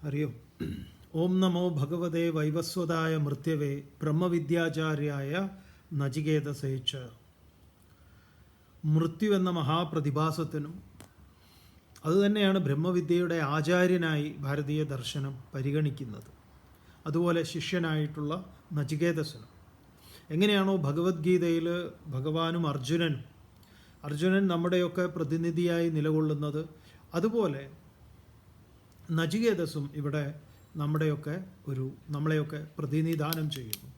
ഹരിയോ. ഓം നമോ ഭഗവതേ വൈവസ്വതായ മൃത്യവേ ബ്രഹ്മവിദ്യാചാര്യായ നചികേതസേച്ച. മൃത്യു എന്ന മഹാപ്രതിഭാസത്തിനും അതുതന്നെയാണ് ബ്രഹ്മവിദ്യയുടെ ആചാര്യനായി ഭാരതീയ ദർശനം പരിഗണിക്കുന്നത്. അതുപോലെ ശിഷ്യനായിട്ടുള്ള നചികേതസനും എങ്ങനെയാണോ ഭഗവത്ഗീതയിൽ ഭഗവാനും അർജുനൻ നമ്മുടെയൊക്കെ പ്രതിനിധിയായി നിലകൊള്ളുന്നത്, അതുപോലെ നചികേതസും ഇവിടെ നമ്മളെയൊക്കെ പ്രതിനിധാനം ചെയ്യുന്നു.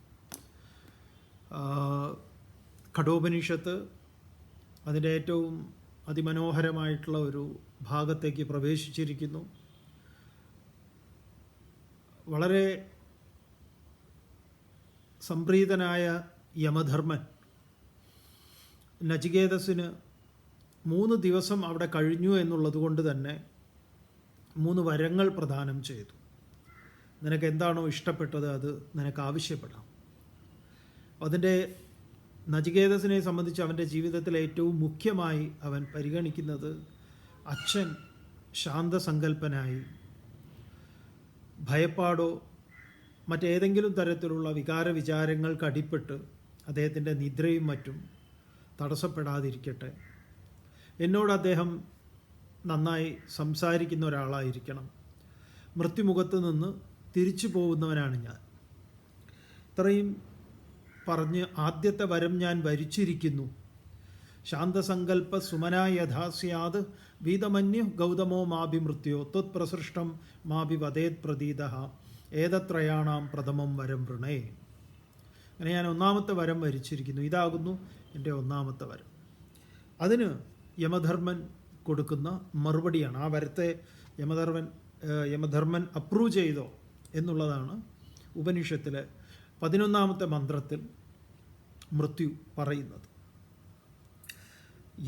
ഖഡോപനിഷത്ത് അതിൻ്റെ ഏറ്റവും അതിമനോഹരമായിട്ടുള്ള ഒരു ഭാഗത്തേക്ക് പ്രവേശിച്ചിരിക്കുന്നു. വളരെ സംപ്രീതനായ യമധർമ്മൻ നചികേതസിന് 3 ദിവസം അവിടെ കഴിഞ്ഞു എന്നുള്ളത് കൊണ്ട് തന്നെ 3 വരങ്ങൾ പ്രദാനം ചെയ്തു. നിനക്ക് എന്താണോ ഇഷ്ടപ്പെട്ടത് അത് നിനക്ക് ആവശ്യപ്പെടാം. അതിൻ്റെ നചികേതസിനെ സംബന്ധിച്ച് അവൻ്റെ ജീവിതത്തിൽ ഏറ്റവും മുഖ്യമായി അവൻ പരിഗണിക്കുന്നത് അച്ഛൻ ശാന്തസങ്കല്പനായി ഭയപ്പാടോ മറ്റേതെങ്കിലും തരത്തിലുള്ള വികാര വിചാരങ്ങൾക്ക് അടിപ്പെട്ട് അദ്ദേഹത്തിൻ്റെ നിദ്രയും മറ്റും തടസ്സപ്പെടാതിരിക്കട്ടെ. എന്നോട് അദ്ദേഹം നന്നായി സംസാരിക്കുന്ന ഒരാളായിരിക്കണം. മൃത്യുമുഖത്ത് നിന്ന് തിരിച്ചു പോകുന്നവനാണ് ഞാൻ. ഇത്രയും പറഞ്ഞ് ആദ്യത്തെ വരം ഞാൻ വരിച്ചിരിക്കുന്നു. ശാന്തസങ്കല്പ സുമനായ യഥാസ്യാത് വീതമന്യു ഗൗതമോ മാഭിമൃത്യോ ത്വത്പ്രസൃഷ്ടം മാഭിവദേത് പ്രതീത ഏതത്രയാണാം പ്രഥമം വരം വൃണേ. അങ്ങനെ ഞാൻ 1ാമത്തെ വരം വരിച്ചിരിക്കുന്നു. ഇതാകുന്നു എൻ്റെ 1ാമത്തെ വരം. അതിന് യമധർമ്മൻ കൊടുക്കുന്ന മറുപടിയാണ്. ആ വരത്തെ യമധർമ്മൻ അപ്രൂവ് ചെയ്തോ എന്നുള്ളതാണ് ഉപനിഷത്തിലെ 11ാമത്തെ മന്ത്രത്തിൽ മൃത്യു പറയുന്നത്.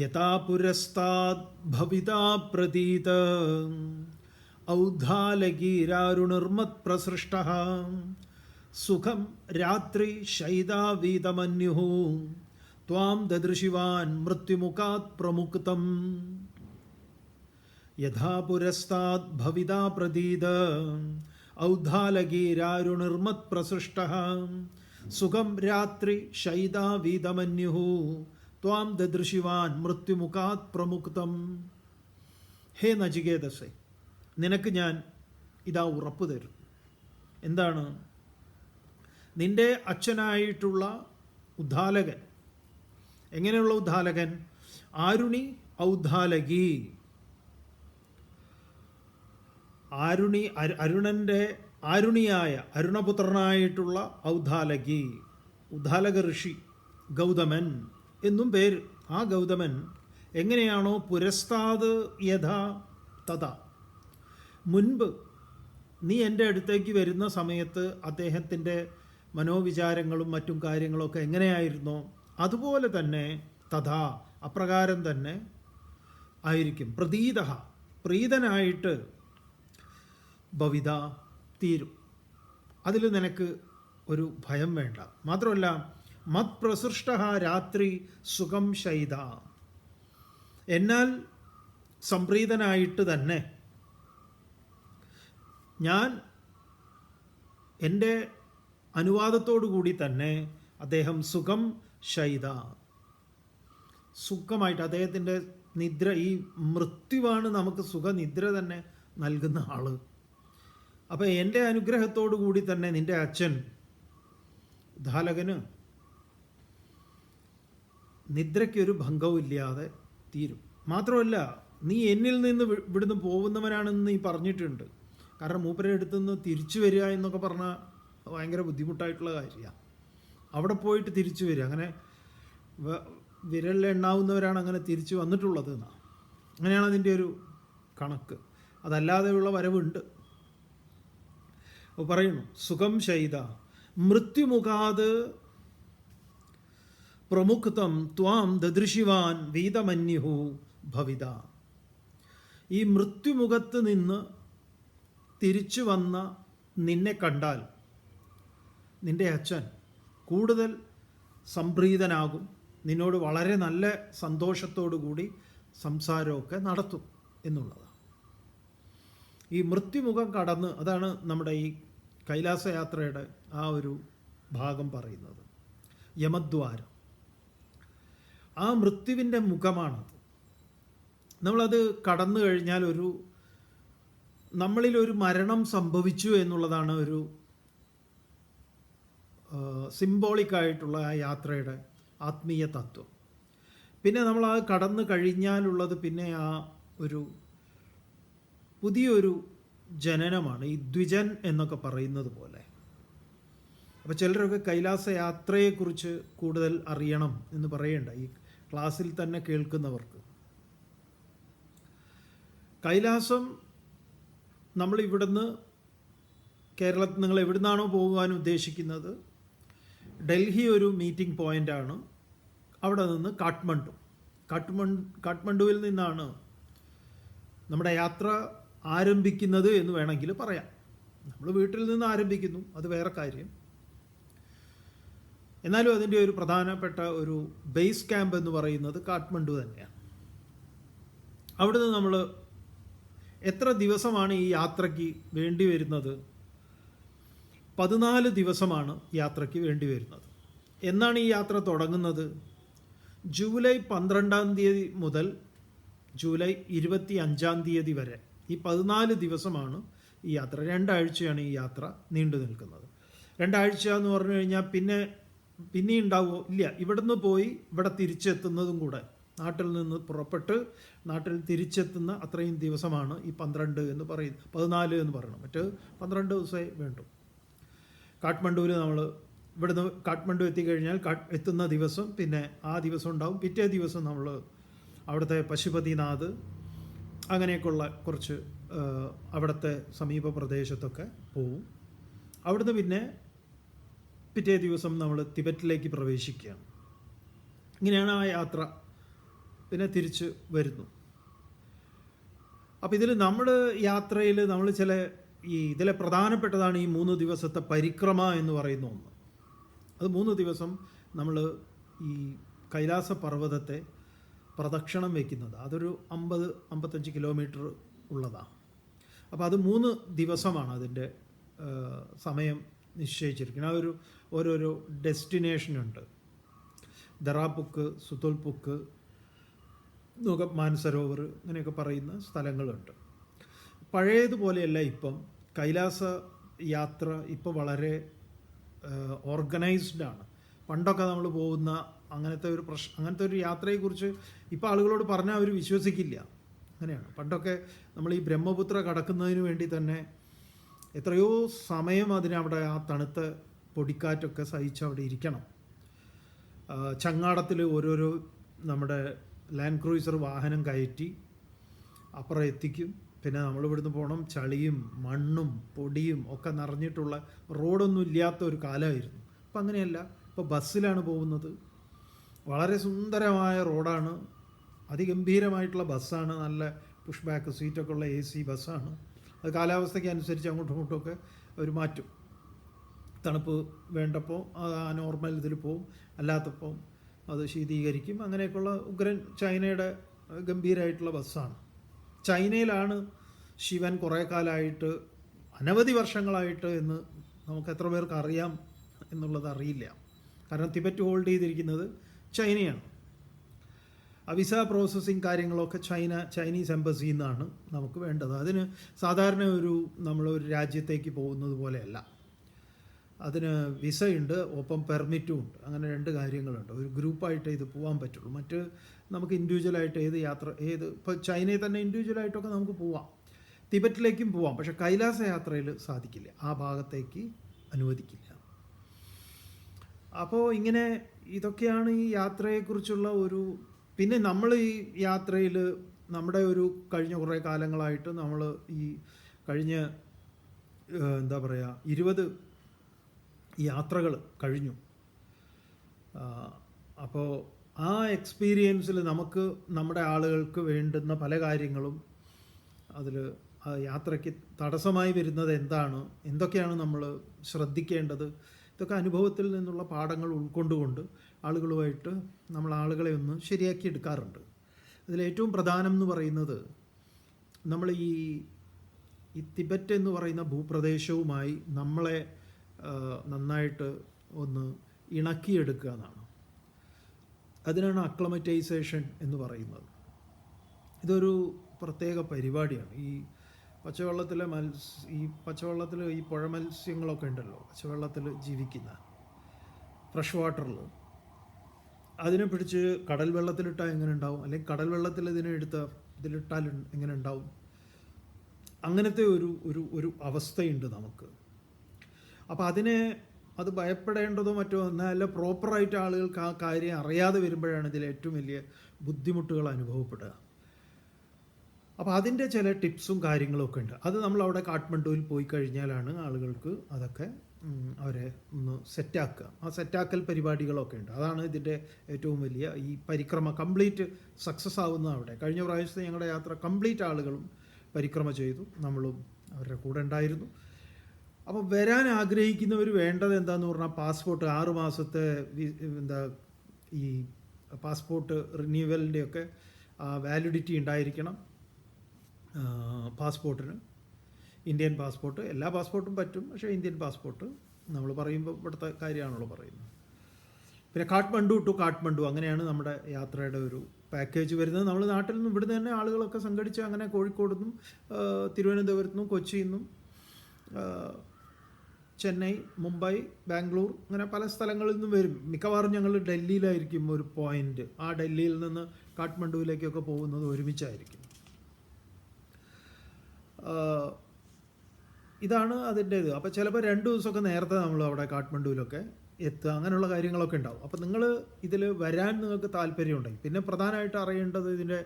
യഥാ പുരസ്താദ് ഭവിതാ പ്രതീത ഔദ്ധാലഗീരാരുണിർമത് പ്രസൃഷ്ടഃ സുഖം രാത്രി ശൈതാവീതമന്യുഃ ത്വാം ദദൃശിവാൻ മൃത്യുമുഖാത് പ്രമുക്തം. യഥാ പുരസ്താദ് ഭവിതാ പ്രതീത ഔദ്ധാലഗീരാരുണിർമത് പ്രസൃഷ്ടഃ സുഖം രാത്രി ശൈതാവീതമന്യുഃ ത്വാം ദദൃശിവാൻ മൃത്യുമുഖാത് പ്രമുക്തം. ഹേ നചികേതസേ, നിനക്ക് ഞാൻ ഇതാ ഉറപ്പ് തരും. എന്താണ്? നിന്റെ അച്ഛനായിട്ടുള്ള ഉദ്ധാലകൻ. എങ്ങനെയുള്ള ഉദ്ധാലകൻ? ആരുണി ഔദ്ധാലകി. അരുണൻ്റെ ആരുണിയായ അരുണപുത്രനായിട്ടുള്ള ഔദ്ധാലകി, ഉദ്ധാലക ഋഷി, ഗൗതമൻ എന്നും പേര്. ആ ഗൗതമൻ എങ്ങനെയാണോ പുരസ്താത് യഥാ തഥാ, മുൻപ് നീ എൻ്റെ അടുത്തേക്ക് വരുന്ന സമയത്ത് അദ്ദേഹത്തിൻ്റെ മനോവിചാരങ്ങളും മറ്റും കാര്യങ്ങളൊക്കെ എങ്ങനെയായിരുന്നോ അതുപോലെ തന്നെ തഥാ അപ്രകാരം തന്നെ ആയിരിക്കും. പ്രതീത പ്രീതനായിട്ട് ഭവിത തീരും. അതിൽ നിനക്ക് ഒരു ഭയം വേണ്ട. മാത്രമല്ല മത് പ്രസൃഷ്ട രാത്രി സുഖം ശൈത, എന്നാൽ സംപ്രീതനായിട്ട് തന്നെ ഞാൻ എൻ്റെ അനുവാദത്തോടു കൂടി തന്നെ അദ്ദേഹം സുഖം ശൈത, സുഖമായിട്ട് അദ്ദേഹത്തിൻ്റെ നിദ്ര, ഈ മൃത്യുവാണ് നമുക്ക് സുഖനിദ്ര തന്നെ നൽകുന്ന ആള്. അപ്പോൾ എൻ്റെ അനുഗ്രഹത്തോടു കൂടി തന്നെ നിൻ്റെ അച്ഛൻ ഉദ്ധാലകന് നിദ്രയ്ക്കൊരു ഭംഗവുമില്ലാതെ തീരും. മാത്രമല്ല നീ എന്നിൽ നിന്ന് ഇവിടുന്ന് പോകുന്നവനാണെന്ന് നീ പറഞ്ഞിട്ടുണ്ട്. കാരണം മൂപ്പരെ അടുത്തുനിന്ന് തിരിച്ചു വരിക എന്നൊക്കെ പറഞ്ഞാൽ ഭയങ്കര ബുദ്ധിമുട്ടായിട്ടുള്ള കാര്യമാണ്. അവിടെ പോയിട്ട് തിരിച്ചു വരിക, അങ്ങനെ വിരലിലെണ്ണാവുന്നവരാണ് അങ്ങനെ തിരിച്ചു വന്നിട്ടുള്ളത് എന്നാണ്. അങ്ങനെയാണ് അതിൻ്റെ ഒരു കണക്ക്. അതല്ലാതെയുള്ള വരവുണ്ട്. അപ്പോൾ പറയുന്നു സുഖം ശൈത മൃത്യുമുഖാത് പ്രമുക്തം ത്വാം ദദൃശിവാൻ വീതമന്യുഃ ഭവിത. ഈ മൃത്യുമുഖത്ത് നിന്ന് തിരിച്ചു വന്ന നിന്നെ കണ്ടാൽ നിൻ്റെ അച്ഛൻ കൂടുതൽ സംപ്രീതനാകും. നിന്നോട് വളരെ നല്ല സന്തോഷത്തോടു കൂടി സംസാരമൊക്കെ നടത്തും എന്നുള്ളതാണ്. ഈ മൃത്യുമുഖം കടന്ന്, അതാണ് നമ്മുടെ ഈ കൈലാസയാത്രയുടെ ആ ഒരു ഭാഗം പറയുന്നത്, യമദ്വാരം. ആ മൃത്യുവിൻ്റെ മുഖമാണത്. നമ്മളത് കടന്നു കഴിഞ്ഞാൽ നമ്മളിലൊരു മരണം സംഭവിച്ചു എന്നുള്ളതാണ് ഒരു സിംബോളിക്കായിട്ടുള്ള ആ യാത്രയുടെ ആത്മീയ തത്വം. പിന്നെ നമ്മൾ ആ കടന്നു കഴിഞ്ഞാലുള്ളത് പിന്നെ ആ ഒരു പുതിയൊരു ജനനമാണ്, ഈ ദ്വിജൻ എന്നൊക്കെ പറയുന്നത് പോലെ. അപ്പോൾ ചിലരൊക്കെ കൈലാസ യാത്രയെക്കുറിച്ച് കൂടുതൽ അറിയണം എന്ന് പറയേണ്ട, ഈ ക്ലാസ്സിൽ തന്നെ കേൾക്കുന്നവർക്ക്. കൈലാസം നമ്മൾ ഇവിടുന്ന് കേരളത്തിൽ നിങ്ങൾ എവിടുന്നാണോ പോകുവാൻ ഉദ്ദേശിക്കുന്നത്, ഡൽഹി ഒരു മീറ്റിംഗ് പോയിൻ്റാണ്. അവിടെ നിന്ന് കാഠ്മണ്ഡുവിൽ നിന്നാണ് നമ്മുടെ യാത്ര ആരംഭിക്കുന്നത് എന്ന് വേണമെങ്കിൽ പറയാം. നമ്മൾ വീട്ടിൽ നിന്ന് ആരംഭിക്കുന്നു, അത് വേറെ കാര്യം. എന്നാലും അതിൻ്റെ ഒരു പ്രധാനപ്പെട്ട ഒരു ബേസ് ക്യാമ്പ് എന്ന് പറയുന്നത് കാഠ്മണ്ഡു തന്നെയാണ്. അവിടുന്ന് നമ്മൾ എത്ര ദിവസമാണ് ഈ യാത്രയ്ക്ക് വേണ്ടി വരുന്നത്? 14 ദിവസമാണ് യാത്രയ്ക്ക് വേണ്ടി വരുന്നത്. എന്നാണ് ഈ യാത്ര തുടങ്ങുന്നത്? ജൂലൈ 12-ാം തീയതി മുതൽ ജൂലൈ 25-ാം തീയതി വരെ, ഈ 14 ദിവസമാണ് ഈ യാത്ര. 2 ആഴ്ചയാണ് ഈ യാത്ര നീണ്ടു നിൽക്കുന്നത്. 2 ആഴ്ച എന്ന് പറഞ്ഞു കഴിഞ്ഞാൽ പിന്നെ ഉണ്ടാവുമോ? ഇല്ല. ഇവിടുന്ന് പോയി ഇവിടെ തിരിച്ചെത്തുന്നതും കൂടെ, നാട്ടിൽ നിന്ന് പുറപ്പെട്ട് നാട്ടിൽ തിരിച്ചെത്തുന്ന അത്രയും ദിവസമാണ് ഈ 12 എന്ന് പറയുന്നത്, 14 എന്ന് പറയണം. മറ്റ് 12 ദിവസമേ വേണ്ടു. കാഠ്മണ്ഡുവിൽ നമ്മൾ ഇവിടുന്ന് കാഠ്മണ്ഡു എത്തിക്കഴിഞ്ഞാൽ എത്തുന്ന ദിവസം പിന്നെ ആ ദിവസം ഉണ്ടാവും. പിറ്റേ ദിവസം നമ്മൾ അവിടുത്തെ പശുപതിനാഥ് അങ്ങനെയൊക്കെയുള്ള കുറച്ച് അവിടുത്തെ സമീപ പ്രദേശത്തൊക്കെ പോവും. അവിടുന്ന് പിന്നെ പിറ്റേ ദിവസം നമ്മൾ തിബറ്റിലേക്ക് പ്രവേശിക്കുകയാണ്. ഇങ്ങനെയാണ് ആ യാത്ര. പിന്നെ തിരിച്ച് വരുന്നു. അപ്പോൾ ഇതിൽ നമ്മുടെ യാത്രയിൽ നമ്മൾ ഇതിലെ പ്രധാനപ്പെട്ടതാണ് ഈ 3 ദിവസത്തെ പരിക്രമ എന്ന് പറയുന്ന ഒന്ന്. അത് 3 ദിവസം നമ്മൾ ഈ കൈലാസ പർവ്വതത്തെ പ്രദക്ഷിണം വയ്ക്കുന്നത്. അതൊരു 50-55 കിലോമീറ്റർ ഉള്ളതാണ്. അപ്പോൾ അത് 3 ദിവസമാണ് അതിൻ്റെ സമയം നിശ്ചയിച്ചിരിക്കുന്നത്. അതൊരു ഓരോരോ ഡെസ്റ്റിനേഷനുണ്ട്. ദറാപുക്ക്, സുതുൽപുക്ക്, മാനസരോവർ ഇങ്ങനെയൊക്കെ പറയുന്ന സ്ഥലങ്ങളുണ്ട്. പഴയതുപോലെയല്ല ഇപ്പം കൈലാസ യാത്ര. ഇപ്പോൾ വളരെ ഓർഗനൈസ്ഡാണ്. പണ്ടൊക്കെ നമ്മൾ പോകുന്ന അങ്ങനത്തെ ഒരു യാത്രയെക്കുറിച്ച് ഇപ്പോൾ ആളുകളോട് പറഞ്ഞാൽ അവർ വിശ്വസിക്കില്ല. അങ്ങനെയാണ്. പണ്ടൊക്കെ നമ്മൾ ഈ ബ്രഹ്മപുത്ര കടക്കുന്നതിന് വേണ്ടി തന്നെ എത്രയോ സമയം അതിനവിടെ ആ തണുത്ത പൊടിക്കാറ്റൊക്കെ സഹിച്ച് അവിടെ ഇരിക്കണം. ചങ്ങാടത്തിൽ ഓരോരോ നമ്മുടെ ലാൻഡ് ക്രൂയിസർ വാഹനം കയറ്റി അപ്പുറം എത്തിക്കും. പിന്നെ നമ്മളിവിടുന്ന് പോകണം, ചളിയും മണ്ണും പൊടിയും ഒക്കെ നിറഞ്ഞിട്ടുള്ള റോഡൊന്നും ഇല്ലാത്ത ഒരു കാലമായിരുന്നു. ഇപ്പം അങ്ങനെയല്ല. ഇപ്പോൾ ബസ്സിലാണ് പോകുന്നത്. വളരെ സുന്ദരമായ റോഡാണ്, അതിഗംഭീരമായിട്ടുള്ള ബസ്സാണ്, നല്ല പുഷ് ബാക്ക് സീറ്റൊക്കെ ഉള്ള AC ബസ്സാണ്. അത് കാലാവസ്ഥയ്ക്ക് അനുസരിച്ച് അങ്ങോട്ടും ഇങ്ങോട്ടുമൊക്കെ അവർ മാറ്റും. തണുപ്പ് വേണ്ടപ്പോൾ അത് ആ നോർമൽ ഇതിൽ പോവും, അല്ലാത്തപ്പോൾ അത് ശീതീകരിക്കും. അങ്ങനെയൊക്കെയുള്ള ഉഗ്രൻ ചൈനയുടെ ഗംഭീരമായിട്ടുള്ള ബസ്സാണ്. ചൈനയിലാണ് ശിവൻ കുറേ കാലമായിട്ട്, അനവധി വർഷങ്ങളായിട്ട് എന്ന് നമുക്ക് എത്ര പേർക്ക് അറിയാം എന്നുള്ളത് അറിയില്ല. കാരണം തിബറ്റ് ഹോൾഡ് ചെയ്തിരിക്കുന്നത് ചൈനയാണ്. വിസ പ്രോസസ്സിങ് കാര്യങ്ങളൊക്കെ ചൈനീസ് എംബസിയിൽ നിന്നാണ് നമുക്ക് വേണ്ടത്. അതിന് സാധാരണ നമ്മളൊരു രാജ്യത്തേക്ക് പോകുന്നത് പോലെയല്ല. അതിന് വിസയുണ്ട്, ഒപ്പം പെർമിറ്റും ഉണ്ട്. അങ്ങനെ 2 കാര്യങ്ങളുണ്ട്. ഒരു ഗ്രൂപ്പായിട്ട് ഇത് പോകാൻ പറ്റുള്ളൂ. മറ്റ് നമുക്ക് ഇൻഡിവിജ്വലായിട്ട് ഇപ്പോൾ ചൈനയിൽ തന്നെ ഇൻഡിവിജ്വലായിട്ടൊക്കെ നമുക്ക് പോവാം, തിബറ്റിലേക്കും പോവാം. പക്ഷേ കൈലാസ യാത്രയിൽ സാധിക്കില്ല, ആ ഭാഗത്തേക്ക് അനുവദിക്കില്ല. അപ്പോൾ ഇങ്ങനെ ഇതൊക്കെയാണ് ഈ യാത്രയെക്കുറിച്ചുള്ള പിന്നെ നമ്മൾ ഈ യാത്രയിൽ നമ്മുടെ കഴിഞ്ഞ കുറേ കാലങ്ങളായിട്ട് നമ്മൾ ഈ കഴിഞ്ഞ 20 യാത്രകൾ കഴിഞ്ഞു. അപ്പോൾ ആ എക്സ്പീരിയൻസിൽ നമുക്ക് നമ്മുടെ ആളുകൾക്ക് വേണ്ടുന്ന പല കാര്യങ്ങളും അതിൽ ആ യാത്രയ്ക്ക് തടസ്സമായി വരുന്നത് എന്തൊക്കെയാണ് നമ്മൾ ശ്രദ്ധിക്കേണ്ടത്, ഇതൊക്കെ അനുഭവത്തിൽ നിന്നുള്ള പാഠങ്ങൾ ഉൾക്കൊണ്ടുകൊണ്ട് ആളുകളുമായിട്ട് നമ്മൾ ആളുകളെ ഒന്ന് ശരിയാക്കി എടുക്കാറുണ്ട്. അതിലേറ്റവും പ്രധാനം എന്ന് പറയുന്നത്, നമ്മൾ ഈ ഈ തിബറ്റ് എന്ന് പറയുന്ന ഭൂപ്രദേശവുമായി നമ്മളെ നന്നായിട്ട് ഒന്ന് ഇണക്കിയെടുക്കുക എന്നാണ്. അതിനാണ് അക്ലമറ്റൈസേഷൻ എന്ന് പറയുന്നത്. ഇതൊരു പ്രത്യേക പരിപാടിയാണ്. ഈ പച്ചവെള്ളത്തിലെ പച്ചവെള്ളത്തിൽ ഈ പുഴ മത്സ്യങ്ങളൊക്കെ ഉണ്ടല്ലോ, പച്ചവെള്ളത്തിൽ ജീവിക്കുന്ന ഫ്രഷ് വാട്ടറിൽ, അതിനെ പിടിച്ച് കടൽ വെള്ളത്തിലിട്ടാൽ എങ്ങനെ ഉണ്ടാവും, അല്ലെങ്കിൽ കടൽ വെള്ളത്തിൽ ഇതിലിട്ടാൽ എങ്ങനെ ഉണ്ടാവും, അങ്ങനത്തെ ഒരു അവസ്ഥയുണ്ട് നമുക്ക്. അപ്പോൾ അത് ഭയപ്പെടേണ്ടതോ മറ്റോ എന്നല്ല, പ്രോപ്പറായിട്ട് ആളുകൾക്ക് ആ കാര്യം അറിയാതെ വരുമ്പോഴാണ് ഇതിൽ ഏറ്റവും വലിയ ബുദ്ധിമുട്ടുകൾ അനുഭവപ്പെടുക. അപ്പോൾ അതിൻ്റെ ചില ടിപ്സും കാര്യങ്ങളൊക്കെ ഉണ്ട്. അത് നമ്മളവിടെ കാഠ്മണ്ഡുവിൽ പോയി കഴിഞ്ഞാലാണ് ആളുകൾക്ക് അതൊക്കെ അവരെ ഒന്ന് സെറ്റാക്കുക. ആ സെറ്റാക്കൽ പരിപാടികളൊക്കെ ഉണ്ട്. അതാണ് ഇതിൻ്റെ ഏറ്റവും വലിയ ഈ പരിക്രമ കംപ്ലീറ്റ് സക്സസ് ആവുന്നത് അവിടെ. കഴിഞ്ഞ പ്രാവശ്യത്തെ ഞങ്ങളുടെ യാത്ര കംപ്ലീറ്റ് ആളുകളും പരിക്രമ ചെയ്തു, നമ്മളും അവരുടെ കൂടെ ഉണ്ടായിരുന്നു. അപ്പോൾ വരാൻ ആഗ്രഹിക്കുന്നവർ വേണ്ടത് എന്താണെന്ന് പറഞ്ഞാൽ പാസ്പോർട്ട് 6 മാസത്തെ ഈ പാസ്പോർട്ട് റിന്യൂവലിൻ്റെയൊക്കെ വാലിഡിറ്റി ഉണ്ടായിരിക്കണം. പാസ്പോർട്ടിന് ഇന്ത്യൻ പാസ്പോർട്ട്, എല്ലാ പാസ്പോർട്ടും പറ്റും, പക്ഷേ ഇന്ത്യൻ പാസ്പോർട്ട് നമ്മൾ പറയുമ്പോൾ ഇവിടുത്തെ കാര്യമാണല്ലോ പറയുന്നത്. പിന്നെ കാഠ്മണ്ഡു ടു കാഠ്മണ്ഡു, അങ്ങനെയാണ് നമ്മുടെ യാത്രയുടെ ഒരു പാക്കേജ് വരുന്നത്. നമ്മൾ നാട്ടിൽ നിന്നും ഇവിടുന്ന് തന്നെ ആളുകളൊക്കെ സംഘടിച്ച് അങ്ങനെ കോഴിക്കോട് നിന്നും തിരുവനന്തപുരത്തു നിന്നും കൊച്ചിയിൽ നിന്നും ചെന്നൈ, മുംബൈ, ബാംഗ്ലൂർ, അങ്ങനെ പല സ്ഥലങ്ങളിൽ നിന്നും വരും. മിക്കവാറും ഞങ്ങൾ ഡൽഹിയിലായിരിക്കും ഒരു പോയിന്റ്. ആ ഡൽഹിയിൽ നിന്ന് കാഠ്മണ്ഡുവിലേക്കൊക്കെ പോകുന്നത് ഒരുമിച്ചായിരിക്കും. ഇതാണ് അതിൻ്റേത്. അപ്പോൾ ചിലപ്പോൾ 2 ദിവസമൊക്കെ നേരത്തെ നമ്മൾ അവിടെ കാഠ്മണ്ഡുവിലൊക്കെ എത്തുക, അങ്ങനെയുള്ള കാര്യങ്ങളൊക്കെ ഉണ്ടാവും. അപ്പോൾ നിങ്ങൾ ഇതിൽ വരാൻ നിങ്ങൾക്ക് താല്പര്യമുണ്ടെങ്കിൽ, പിന്നെ പ്രധാനമായിട്ട് അറിയേണ്ടത് ഇതിൻ്റെ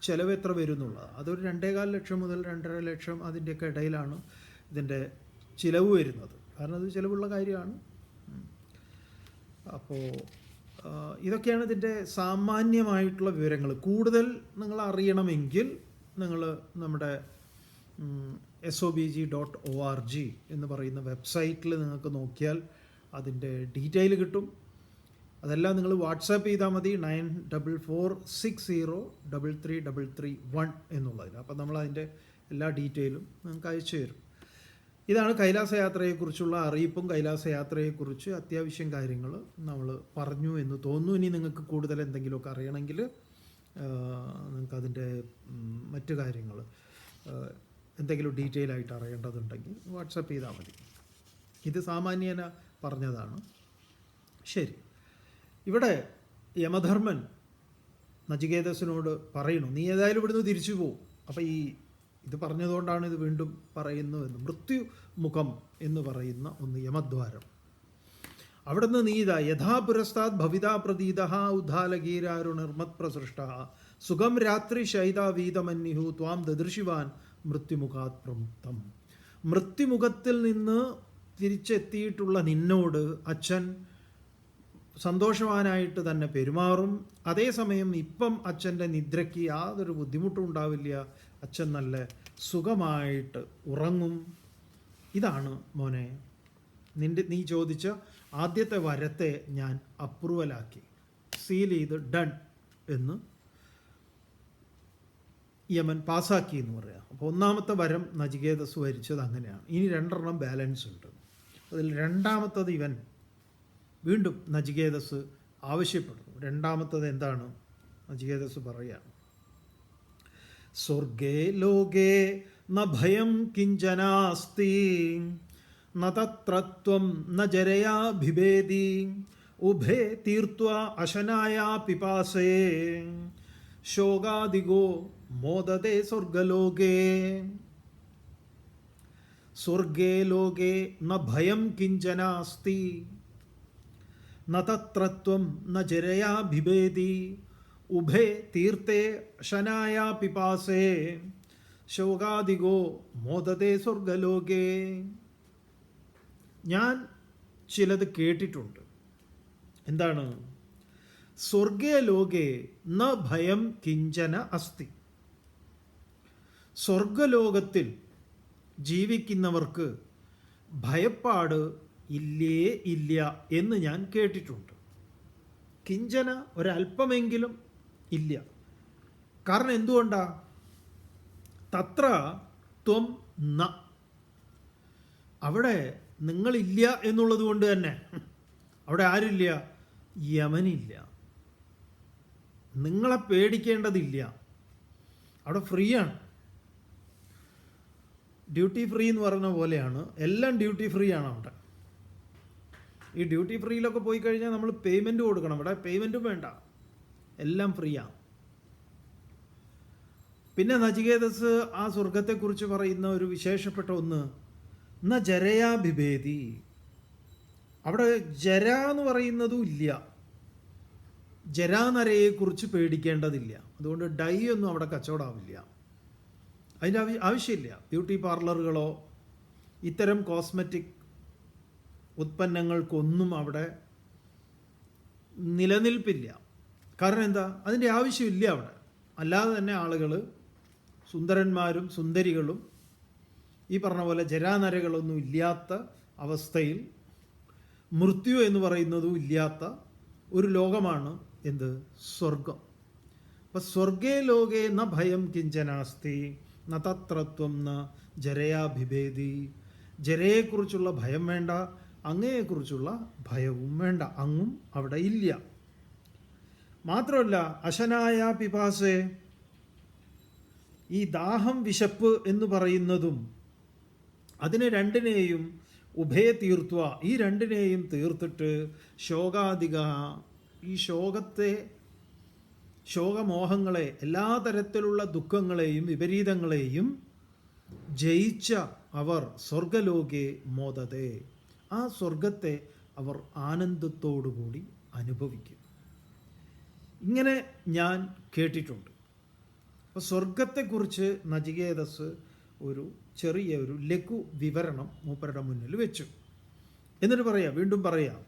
ചിലവ് എത്ര വരും എന്നുള്ളത്. അതൊരു 2.25 ലക്ഷം മുതൽ 2.5 ലക്ഷം അതിൻ്റെയൊക്കെ ഇടയിലാണ് ഇതിൻ്റെ ചിലവ് വരുന്നത്. കാരണം അത് ചിലവുള്ള കാര്യമാണ്. അപ്പോൾ ഇതൊക്കെയാണ് ഇതിൻ്റെ സാമാന്യമായിട്ടുള്ള വിവരങ്ങൾ. കൂടുതൽ നിങ്ങൾ അറിയണമെങ്കിൽ നിങ്ങൾ നമ്മുടെ SOBG.org എന്ന് പറയുന്ന വെബ്സൈറ്റിൽ നിങ്ങൾക്ക് നോക്കിയാൽ അതിൻ്റെ ഡീറ്റെയിൽ കിട്ടും. അതെല്ലാം നിങ്ങൾ വാട്സാപ്പ് ചെയ്താൽ മതി 9446033331 എന്നുള്ളതിൽ. അപ്പോൾ നമ്മളതിൻ്റെ എല്ലാ ഡീറ്റെയിലും നിങ്ങൾക്ക് അയച്ചു തരും. ഇതാണ് കൈലാസയാത്രയെക്കുറിച്ചുള്ള അറിയിപ്പും കൈലാസയാത്രയെക്കുറിച്ച് അത്യാവശ്യം കാര്യങ്ങൾ നമ്മൾ പറഞ്ഞു എന്ന് തോന്നുന്നു. ഇനി നിങ്ങൾക്ക് കൂടുതൽ എന്തെങ്കിലുമൊക്കെ അറിയണമെങ്കിൽ നിങ്ങൾക്കതിൻ്റെ മറ്റു കാര്യങ്ങൾ എന്തെങ്കിലും ഡീറ്റെയിൽ ആയിട്ട് അറിയേണ്ടതുണ്ടെങ്കിൽ വാട്സപ്പ് ചെയ്താൽ മതി. ഇത് സാമാന്യേന പറഞ്ഞതാണ്. ശരി, ഇവിടെ യമധർമ്മൻ നചികേതസിനോട് പറയണു, നീ ഏതായാലും ഇവിടുന്ന് തിരിച്ചു പോകും. അപ്പോൾ ഇത് പറഞ്ഞതുകൊണ്ടാണ് ഇത് വീണ്ടും പറയുന്നതെന്ന്. മൃത്യുമുഖം എന്ന് പറയുന്ന ഒന്ന്, യമദ്വാരം. അവിടുന്ന് നീ യഥാ പുരസ്താത് ഭവിതാ പ്രതീത ഉദ്ധാലഗീരാരുണിർമത് പ്രസൃഷ്ട സുഖം രാത്രി ശൈതാവീതമന്യു ത്വാം ദദൃശിവാൻ മൃത്യുമുഖാത് പ്രമുക്തം. മൃത്യുമുഖത്തിൽ നിന്ന് തിരിച്ചെത്തിയിട്ടുള്ള നിന്നോട് അച്ഛൻ സന്തോഷവാനായിട്ട് തന്നെ പെരുമാറും. അതേസമയം ഇപ്പം അച്ഛൻ്റെ നിദ്രയ്ക്ക് യാതൊരു ബുദ്ധിമുട്ടും ഉണ്ടാവില്ല. അച്ഛൻ നല്ല സുഖമായിട്ട് ഉറങ്ങും. ഇതാണ് മോനെ നീ ചോദിച്ച ആദ്യത്തെ വരത്തെ ഞാൻ അപ്രൂവലാക്കി, സീൽ ചെയ്ത് ഡൺ എന്ന് യമൻ പാസ്സാക്കി എന്ന് പറയാം. അപ്പോൾ ഒന്നാമത്തെ വരം നചികേതസ് വരിച്ചത് അങ്ങനെയാണ്. ഇനി 2 ബാലൻസ് ഉണ്ട്. അതിൽ രണ്ടാമത്തത് ഇവൻ വീണ്ടും നചികേതസ് ആവശ്യപ്പെടുന്നു. രണ്ടാമത്തത് എന്താണ്? നചികേതസ് പറയുകയാണ്, സ്വർഗേ ലോകേ ന ഭയം കിഞ്ചനാസ്തി ന തത്രത്വം ന ജരയാ ഭിഭേദി ഉഭേ തീർത്വാ അശനായാ പിപാസേ ശോകാദിഗോ മോദതേ സ്വർഗലോകേ. സ്വർഗേ ലോകേ ന ഭയം കിഞ്ചനാസ്തി ന തത്രത്വം ന ജരയാ ഭിഭേദി ഉഭേ തീർത്തേ ശനായാ പിപാസേ ശോകാദിഗോ മോദതേ സ്വർഗലോകേ. ഞാൻ ചിലത് കേട്ടിട്ടുണ്ട്. എന്താണ്? സ്വർഗേ ലോകേ ന ഭയം കിഞ്ചന അസ്തി. സ്വർഗലോകത്തിൽ ജീവിക്കുന്നവർക്ക് ഭയപ്പാട് ഇല്ലേ ഇല്ല എന്ന് ഞാൻ കേട്ടിട്ടുണ്ട്. കിഞ്ചന ഒരല്പമെങ്കിലും ഇല്ല. കാരണം എന്തുകൊണ്ടാ? തത്ര ത്വം ന, അവിടെ നിങ്ങളില്ല എന്നുള്ളത് കൊണ്ട് തന്നെ അവിടെ ആരില്ല? യമനില്ല. നിങ്ങളെ പേടിക്കേണ്ടതില്ല. അവിടെ ഫ്രീ ആണ്. ഡ്യൂട്ടി ഫ്രീ എന്ന് പറയുന്ന പോലെയാണ്, എല്ലാം ഡ്യൂട്ടി ഫ്രീ ആണ് അവിടെ. ഈ ഡ്യൂട്ടി ഫ്രീയിലൊക്കെ പോയി കഴിഞ്ഞാൽ നമ്മൾ പേയ്മെൻറ്റ് കൊടുക്കണം. ഇവിടെ പേയ്മെൻറ്റും വേണ്ട, എല്ലാം ഫ്രീയാണ്. പിന്നെ നചികേതസ് ആ സ്വർഗത്തെക്കുറിച്ച് പറയുന്ന ഒരു വിശേഷപ്പെട്ട ഒന്ന്, ന ജരയാ ബിഭേദി. അവിടെ ജര എന്ന് പറയുന്നതും ഇല്ല. ജരാനരയെക്കുറിച്ച് പേടിക്കേണ്ടതില്ല. അതുകൊണ്ട് ഡൈ ഒന്നും അവിടെ കച്ചവടമാവില്ല. അതിൻ്റെ ആവശ്യമില്ല. ബ്യൂട്ടി പാർലറുകളോ ഇത്തരം കോസ്മെറ്റിക് ഉത്പന്നങ്ങൾക്കൊന്നും അവിടെ നിലനിൽപ്പില്ല. കാരണം എന്താ? അതിൻ്റെ ആവശ്യമില്ല അവിടെ. അല്ലാതെ തന്നെ ആളുകൾ സുന്ദരന്മാരും സുന്ദരികളും ഈ പറഞ്ഞ പോലെ ജരാനരകളൊന്നും ഇല്ലാത്ത അവസ്ഥയിൽ മൃത്യു എന്ന് പറയുന്നതും ഇല്ലാത്ത ഒരു ലോകമാണ് എന്ത്? സ്വർഗം. അപ്പം സ്വർഗേ ലോകേ ന ഭയം കിഞ്ചനാസ്തി ന തത്രത്വം ന ജരയാഭിഭേദി. ജരയെക്കുറിച്ചുള്ള ഭയം വേണ്ട, അങ്ങയെക്കുറിച്ചുള്ള ഭയവും വേണ്ട, അങ്ങും അവിടെ ഇല്ല. മാത്രമല്ല അശനായ പിപാസേ, ഈ ദാഹം വിശപ്പ് എന്ന് പറയുന്നതും അതിനെ രണ്ടിനെയും ഉഭയ തീർത്തുക, ഈ രണ്ടിനെയും തീർത്തിട്ട് ശോകാധിക, ഈ ശോകമോഹങ്ങളെ, എല്ലാ തരത്തിലുള്ള ദുഃഖങ്ങളെയും വിപരീതങ്ങളെയും ജയിച്ച അവർ സ്വർഗലോകെ മോദതേ, ആ സ്വർഗത്തെ അവർ ആനന്ദത്തോടുകൂടി അനുഭവിക്കും. ഇങ്ങനെ ഞാൻ കേട്ടിട്ടുണ്ട്. അപ്പോൾ സ്വർഗത്തെക്കുറിച്ച് നചികേതസ് ഒരു ചെറിയൊരു ലഘു വിവരണം മൂപ്പരുടെ മുന്നിൽ വെച്ചു. എന്നിട്ട് വീണ്ടും പറയാം,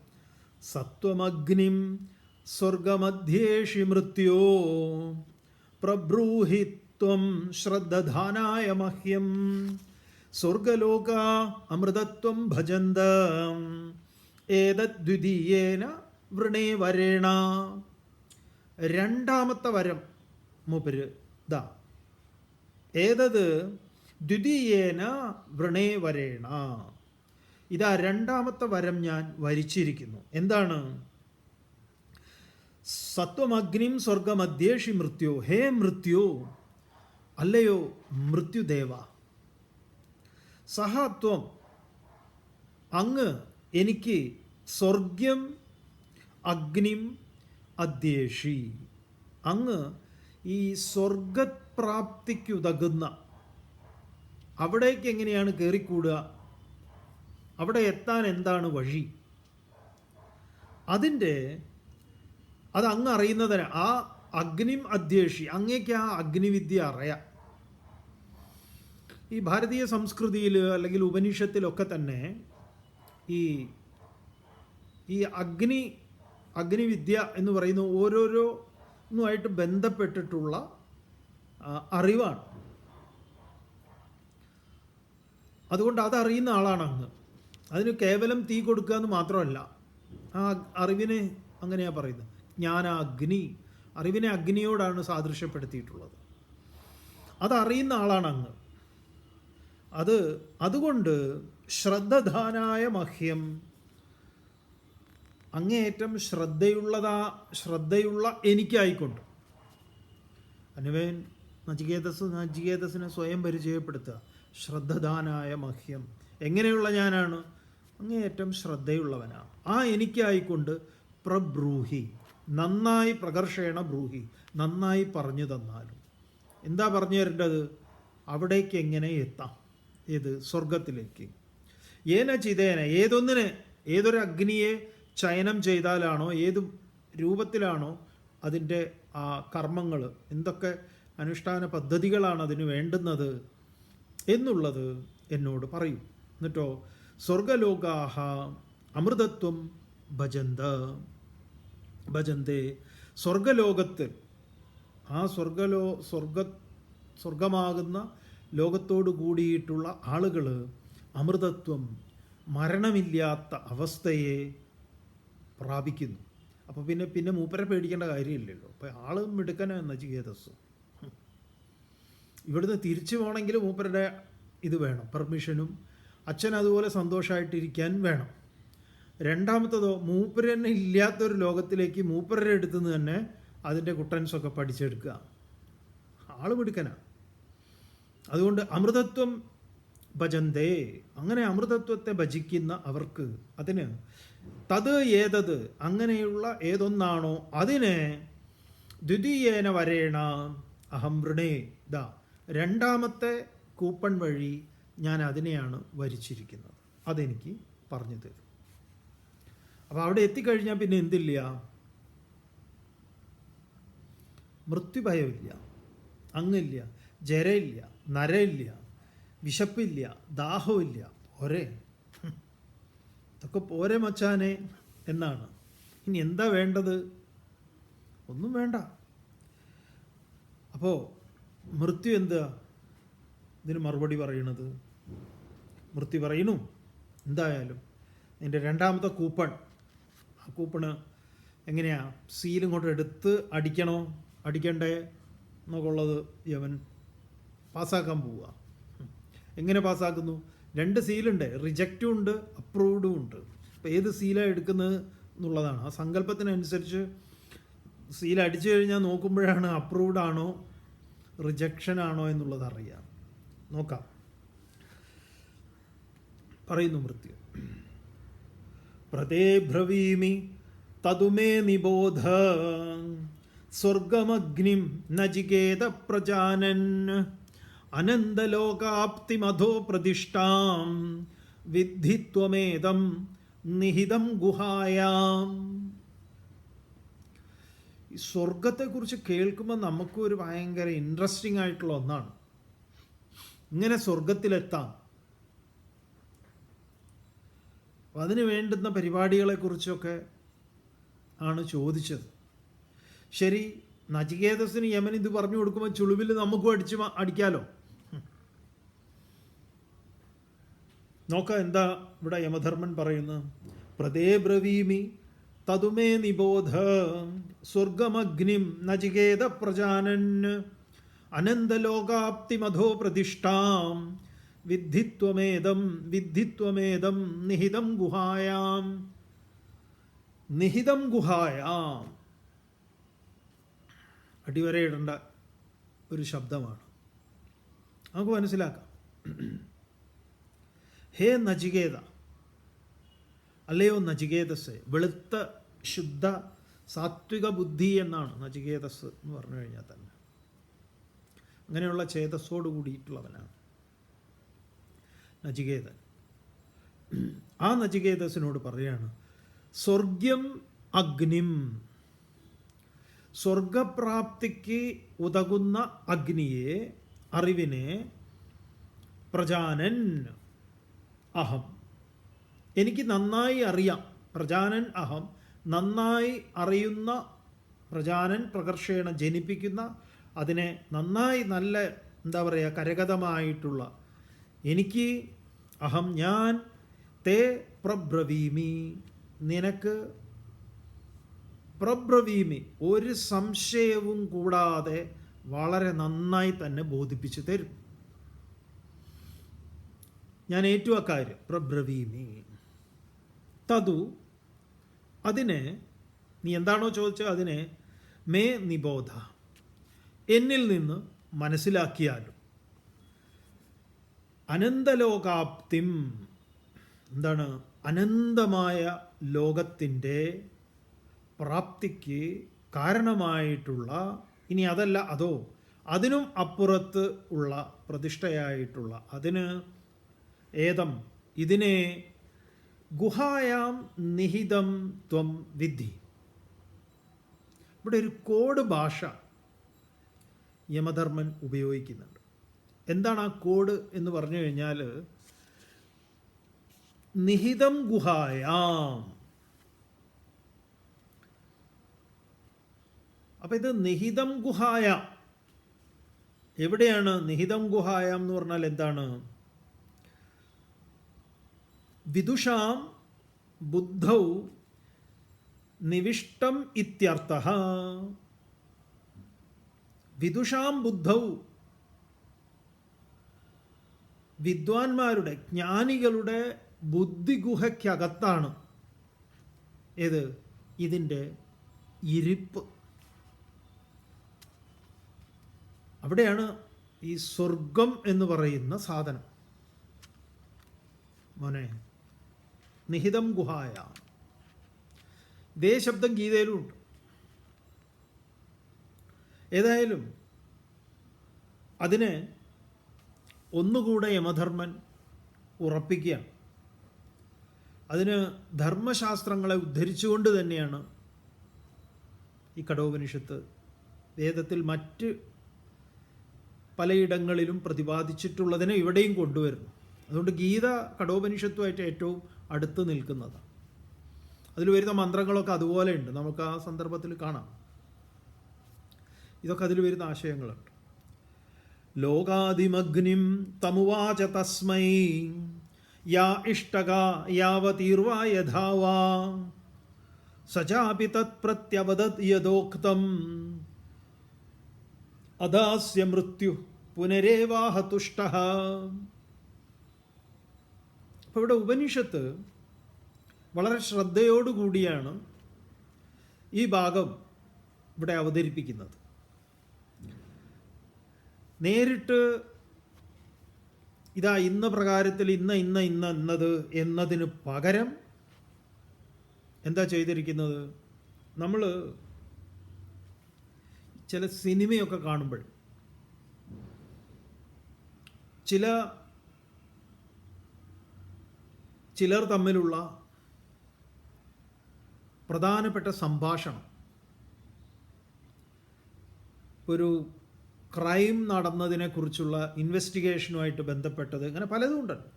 സത്വമഗ്നിം സ്വർഗമധ്യേഷി മൃത്യോ പ്രബ്രൂഹിത്വം ശ്രദ്ധധാനായ മഹ്യം സ്വർഗലോക അമൃതത്വം ഭജന്ത ഏതദ്വിതീയേന വൃണേ വരേണ. രണ്ടാമത്തെ വരം മൂപ്പര് ദാ, ഏതത് ദ്വിതീയേന വൃണേ വരേണ. ഇതാ രണ്ടാമത്തെ വരം ഞാൻ വരിച്ചിരിക്കുന്നു. എന്താണ്? സത്വമഗ്നിം സ്വർഗമധ്യേഷി മൃത്യോ. ഹേ മൃത്യു, അല്ലയോ മൃത്യുദേവ, സഹത്വം, അങ്ങ് എനിക്ക് സ്വർഗ്യം അഗ്നിം അധ്യേഷി, അങ്ങ് ഈ സ്വർഗപ്രാപ്തിക്കുതകുന്ന, അവിടേക്ക് എങ്ങനെയാണ് കയറിക്കൂടുക, അവിടെ എത്താൻ എന്താണ് വഴി, അത് അങ്ങ് അറിയുന്നതിന് ആ അഗ്നിം അധ്യേഷി, അങ്ങേക്ക് ആ അഗ്നിവിദ്യ അറിയാം. ഈ ഭാരതീയ സംസ്കൃതിയിൽ അല്ലെങ്കിൽ ഉപനിഷത്തിലൊക്കെ തന്നെ ഈ അഗ്നിവിദ്യ എന്ന് പറയുന്ന ഓരോരോന്നുമായിട്ട് ബന്ധപ്പെട്ടിട്ടുള്ള അറിവാണ്. അതുകൊണ്ട് അതറിയുന്ന ആളാണ് അങ്ങ്. അതിന് കേവലം തീ കൊടുക്കുക എന്ന് മാത്രമല്ല, ആ അറിവിനെ അങ്ങനെയാണ് പറയുന്നത്. ജ്ഞാനാഗ്നി, അറിവിനെ അഗ്നിയോടാണ് സാദൃശ്യപ്പെടുത്തിയിട്ടുള്ളത്. അതറിയുന്ന ആളാണ് അങ്ങ്. അതുകൊണ്ട് ശ്രദ്ധധാനായ മഹ്യം, അങ്ങേയറ്റം ശ്രദ്ധയുള്ള എനിക്കായിക്കൊണ്ട്. അനുവേൻ നചികേതസിനെ സ്വയം പരിചയപ്പെടുത്തുക. ശ്രദ്ധധാനായ മഹ്യം, എങ്ങനെയുള്ള ഞാനാണ്? അങ്ങേയറ്റം ശ്രദ്ധയുള്ളവനാണ്. ആ എനിക്കായിക്കൊണ്ട് പ്രബ്രൂഹി, നന്നായി പ്രകർഷേണ ബ്രൂഹി, നന്നായി പറഞ്ഞു തന്നാലും. എന്താ പറഞ്ഞു തരേണ്ടത്? അവിടേക്ക് എങ്ങനെ എത്താം? ഏത് സ്വർഗത്തിലേക്ക്. ഏന ചിതേന, ഏതൊരു അഗ്നിയെ ചയനം ചെയ്താലാണോ, ഏത് രൂപത്തിലാണോ അതിൻ്റെ ആ കർമ്മങ്ങൾ, എന്തൊക്കെ അനുഷ്ഠാന പദ്ധതികളാണ് അതിന് വേണ്ടുന്നത് എന്നുള്ളത് എന്നോട് പറയും. എന്നിട്ടോ സ്വർഗലോകാഹ അമൃതത്വം ഭജന്തേ, സ്വർഗലോകത്തിൽ, ആ സ്വർഗമാകുന്ന ലോകത്തോട് കൂടിയിട്ടുള്ള ആളുകൾ അമൃതത്വം, മരണമില്ലാത്ത അവസ്ഥയെ പ്രാപിക്കുന്നു. അപ്പോൾ പിന്നെ മൂപ്പരെ പേടിക്കേണ്ട കാര്യമില്ലല്ലോ. അപ്പോൾ ആൾ മിടുക്കനാണ് നചികേതസ്. ഇവിടുന്ന് തിരിച്ചു പോകണമെങ്കിൽ മൂപ്പരുടെ ഇത് വേണം, പെർമിഷനും അച്ഛൻ അതുപോലെ സന്തോഷമായിട്ടിരിക്കാൻ വേണം. രണ്ടാമത്തതോ, മൂപ്പരന്നെ ഇല്ലാത്തൊരു ലോകത്തിലേക്ക് മൂപ്പരുടെ അടുത്ത് നിന്ന് തന്നെ അതിൻ്റെ കുട്ടൻസൊക്കെ പഠിച്ചെടുക്കുക. ആള് മിടുക്കനാ. അതുകൊണ്ട് അമൃതത്വം ഭജന്തേ, അങ്ങനെ അമൃതത്വത്തെ ഭജിക്കുന്ന അവർക്ക്, അതിന് തത് ഏതത്, അങ്ങനെയുള്ള ഏതൊന്നാണോ അതിനെ ദ്വിതീയേന വരേണ അഹം വൃണേ, ദാ രണ്ടാമത്തെ കൂപ്പൺ വഴി ഞാൻ അതിനെയാണ് വരിച്ചിരിക്കുന്നത്, അതെനിക്ക് പറഞ്ഞു തരും. അപ്പോൾ അവിടെ എത്തിക്കഴിഞ്ഞാൽ പിന്നെ എന്തില്ല? മൃത്യുഭയമില്ല, അങ്ങില്ല, ജരയില്ല, നരയില്ല, വിശപ്പില്ല, ദാഹമില്ല. പോരെ, ഇതൊക്കെ പോരെ മച്ചാനെ എന്നാണ്. ഇനി എന്താ വേണ്ടത്? ഒന്നും വേണ്ട. അപ്പോൾ മൃത്യു എന്താ ഇതിന് മറുപടി പറയണത്? മൃത്യു പറയണു, എന്തായാലും എൻ്റെ രണ്ടാമത്തെ കൂപ്പൺ, ആ കൂപ്പണ് എങ്ങനെയാ, സീലും കൊണ്ട് എടുത്ത് അടിക്കണോ അടിക്കണ്ടേ എന്നൊക്കെ ഉള്ളത് യവൻ പാസ്സാക്കാൻ പോവുക. എങ്ങനെ പാസ്സാക്കുന്നു? 2 സീലുണ്ട്, റിജക്റ്റും ഉണ്ട്, അപ്രൂവ്ഡും ഉണ്ട്. അപ്പോൾ ഏത് സീലാണ് എടുക്കുന്നത് എന്നുള്ളതാണ്. ആ സങ്കല്പത്തിനനുസരിച്ച് സീൽ അടിച്ചു കഴിഞ്ഞാൽ നോക്കുമ്പോഴാണ് അപ്രൂവ്ഡ് ആണോ റിജക്ഷൻ ആണോ എന്നുള്ളത് അറിയാം. നോക്കാം. പറയുന്നു മൃത്യു, പ്രതേ ബ്രവീമി തതുമേ നിബോധ സ്വർഗമഗ്നിം നചികേത പ്രജാനൻ അനന്തലോകാപ്തിമധോ പ്രതിഷ്ഠാം വിദ്ധി ത്വമേതം നിഹിതം ഗുഹായാം. ഈ സ്വർഗത്തെക്കുറിച്ച് കേൾക്കുമ്പോൾ നമുക്കൊരു ഭയങ്കര ഇൻട്രസ്റ്റിംഗ് ആയിട്ടുള്ള ഒന്നാണ്. ഇങ്ങനെ സ്വർഗത്തിലെത്താം, അതിന് വേണ്ടുന്ന പരിപാടികളെക്കുറിച്ചൊക്കെ ആണ് ചോദിച്ചത്. ശരി, നചികേതസിന് യമൻ ഇത് പറഞ്ഞു കൊടുക്കുമ്പോൾ ചുളിവിൽ നമുക്കും അടിക്കാലോ. നോക്കാം എന്താ ഇവിടെ യമധർമ്മൻ പറയുന്നത്. പ്രതേ ബ്രവീമി തതുമേ നിബോധ സ്വർഗമഗ്നിം നചികേത പ്രജാനൻ അനന്തലോകാപ്തിമധോ പ്രതിഷ്ഠാം വിദ്ധിത്വമേതം നിഹിതം ഗുഹായാം. നിഹിതം ഗുഹായാം അടിവരയിടേണ്ട ഒരു ശബ്ദമാണ്, നമുക്ക് മനസ്സിലാക്കാം. ഹേ നചികേത, അല്ലയോ നചികേതസ്, വെളുത്ത ശുദ്ധ സാത്വിക ബുദ്ധി എന്നാണ് നചികേതസ് എന്ന് പറഞ്ഞു കഴിഞ്ഞാൽ തന്നെ. അങ്ങനെയുള്ള ചേതസ്സോട് കൂടിയിട്ടുള്ളവനാണ് നചികേതൻ. ആ നചികേതസിനോട് പറയാണ്, സ്വർഗ്യം അഗ്നിം, സ്വർഗപ്രാപ്തിക്ക് ഉതകുന്ന അഗ്നിയെ, അറിവിനെ, പ്രജാനൻ അഹം, എനിക്ക് നന്നായി അറിയാം. പ്രജാനൻ അഹം, നന്നായി അറിയുന്ന, പ്രജാനൻ പ്രകർഷേണ ജനിപ്പിക്കുന്ന, അതിനെ നന്നായി നല്ല എന്താ പറയുക കരഗതമായിട്ടുള്ള എനിക്ക്, അഹം ഞാൻ, തേ പ്രബ്രവീമി നിനക്ക്, പ്രബ്രവീമി ഒരു സംശയവും കൂടാതെ വളരെ നന്നായി തന്നെ ബോധിപ്പിച്ചു തരും. ഞാൻ ഏറ്റു അക്കാര്യം, പ്രബ്രവീമി തതു, അതിനെ, നീ എന്താണോ ചോദിച്ചത് അതിനെ, മേ നിബോധ, എന്നിൽ നിന്ന് മനസ്സിലാക്കിയാലും, അനന്തലോകാപ്തിം, എന്താണ്, അനന്തമായ ലോകത്തിൻ്റെ പ്രാപ്തിക്ക് കാരണമായിട്ടുള്ള, ഇനി അതല്ല അതോ അതിനും അപ്പുറത്ത് ഉള്ള പ്രതിഷ്ഠയായിട്ടുള്ള, അതിന് ഏതം, ഇതിനെ, ഗുഹായാം നിഹിതം ത്വം വിദ്ധി. ഇവിടെ ഒരു കോഡ് ഭാഷ യമധർമ്മൻ ഉപയോഗിക്കുന്നുണ്ട്. എന്താണ് ആ കോഡ് എന്ന് പറഞ്ഞു കഴിഞ്ഞാൽ, നിഹിതം ഗുഹായാം. അപ്പം ഇത് നിഹിതം ഗുഹായാം, എവിടെയാണ് നിഹിതം ഗുഹായാം എന്ന് പറഞ്ഞാൽ എന്താണ്? വിദുഷാം ബുദ്ധൗ നിവിഷ്ടം ഇത്യർത്ഥഃ. വിദുഷാം ബുദ്ധൗ, വിദ്വാൻമാരുടെ, ജ്ഞാനികളുടെ ബുദ്ധിഗുഹയ്ക്കകത്താണ് ഏത് ഇതിൻ്റെ ഇരിപ്പ്. അവിടെയാണ് ഈ സ്വർഗം എന്ന് പറയുന്ന സാധനം. മോനെ, നിഹിതം ഗുഹായ, ഇതേ ശബ്ദം ഗീതയിലും ഉണ്ട്. ഏതായാലും അതിനെ ഒന്നുകൂടെ യമധർമ്മൻ ഉറപ്പിക്കുകയാണ്. അതിന് ധർമ്മശാസ്ത്രങ്ങളെ ഉദ്ധരിച്ചുകൊണ്ട് തന്നെയാണ് ഈ കഠോപനിഷത്ത് വേദത്തിൽ മറ്റ് പലയിടങ്ങളിലും പ്രതിപാദിച്ചിട്ടുള്ളതിനെ ഇവിടെയും കൊണ്ടുവരുന്നു. അതുകൊണ്ട് ഗീത കഠോപനിഷത്തുമായിട്ട് ഏറ്റവും അടുത്ത് നിൽക്കുന്നതാണ്. അതിൽ വരുന്ന മന്ത്രങ്ങളൊക്കെ അതുപോലെ ഉണ്ട്, നമുക്ക് ആ സന്ദർഭത്തിൽ കാണാം. ഇതൊക്കെ അതിൽ വരുന്ന ആശയങ്ങളുണ്ട്. ലോകാദിമഗ്നിം തമുവാച തസ്മൈ യാ ഇഷ്ടക യാവതീർവാ യഥാവാ സചാപി തത് പ്രത്യവദത് യദോക്തം അദാസ്യ മൃത്യു പുനരേവാഹ തുഷ്ടഃ. അപ്പോൾ ഇവിടെ ഉപനിഷത്ത് വളരെ ശ്രദ്ധയോടുകൂടിയാണ് ഈ ഭാഗം ഇവിടെ അവതരിപ്പിക്കുന്നത്. നേരിട്ട് ഇതാ ഇന്ന പ്രകാരത്തിൽ ഇന്നത് എന്നതിന് പകരം എന്താ ചെയ്തിരിക്കുന്നത്? നമ്മൾ ചില സിനിമയൊക്കെ കാണുമ്പോൾ ചിലർ തമ്മിലുള്ള പ്രധാനപ്പെട്ട സംഭാഷണം, ഒരു ക്രൈം നടന്നതിനെക്കുറിച്ചുള്ള ഇൻവെസ്റ്റിഗേഷനുമായിട്ട് ബന്ധപ്പെട്ടത്, ഇങ്ങനെ പലതും ഉണ്ടല്ലോ.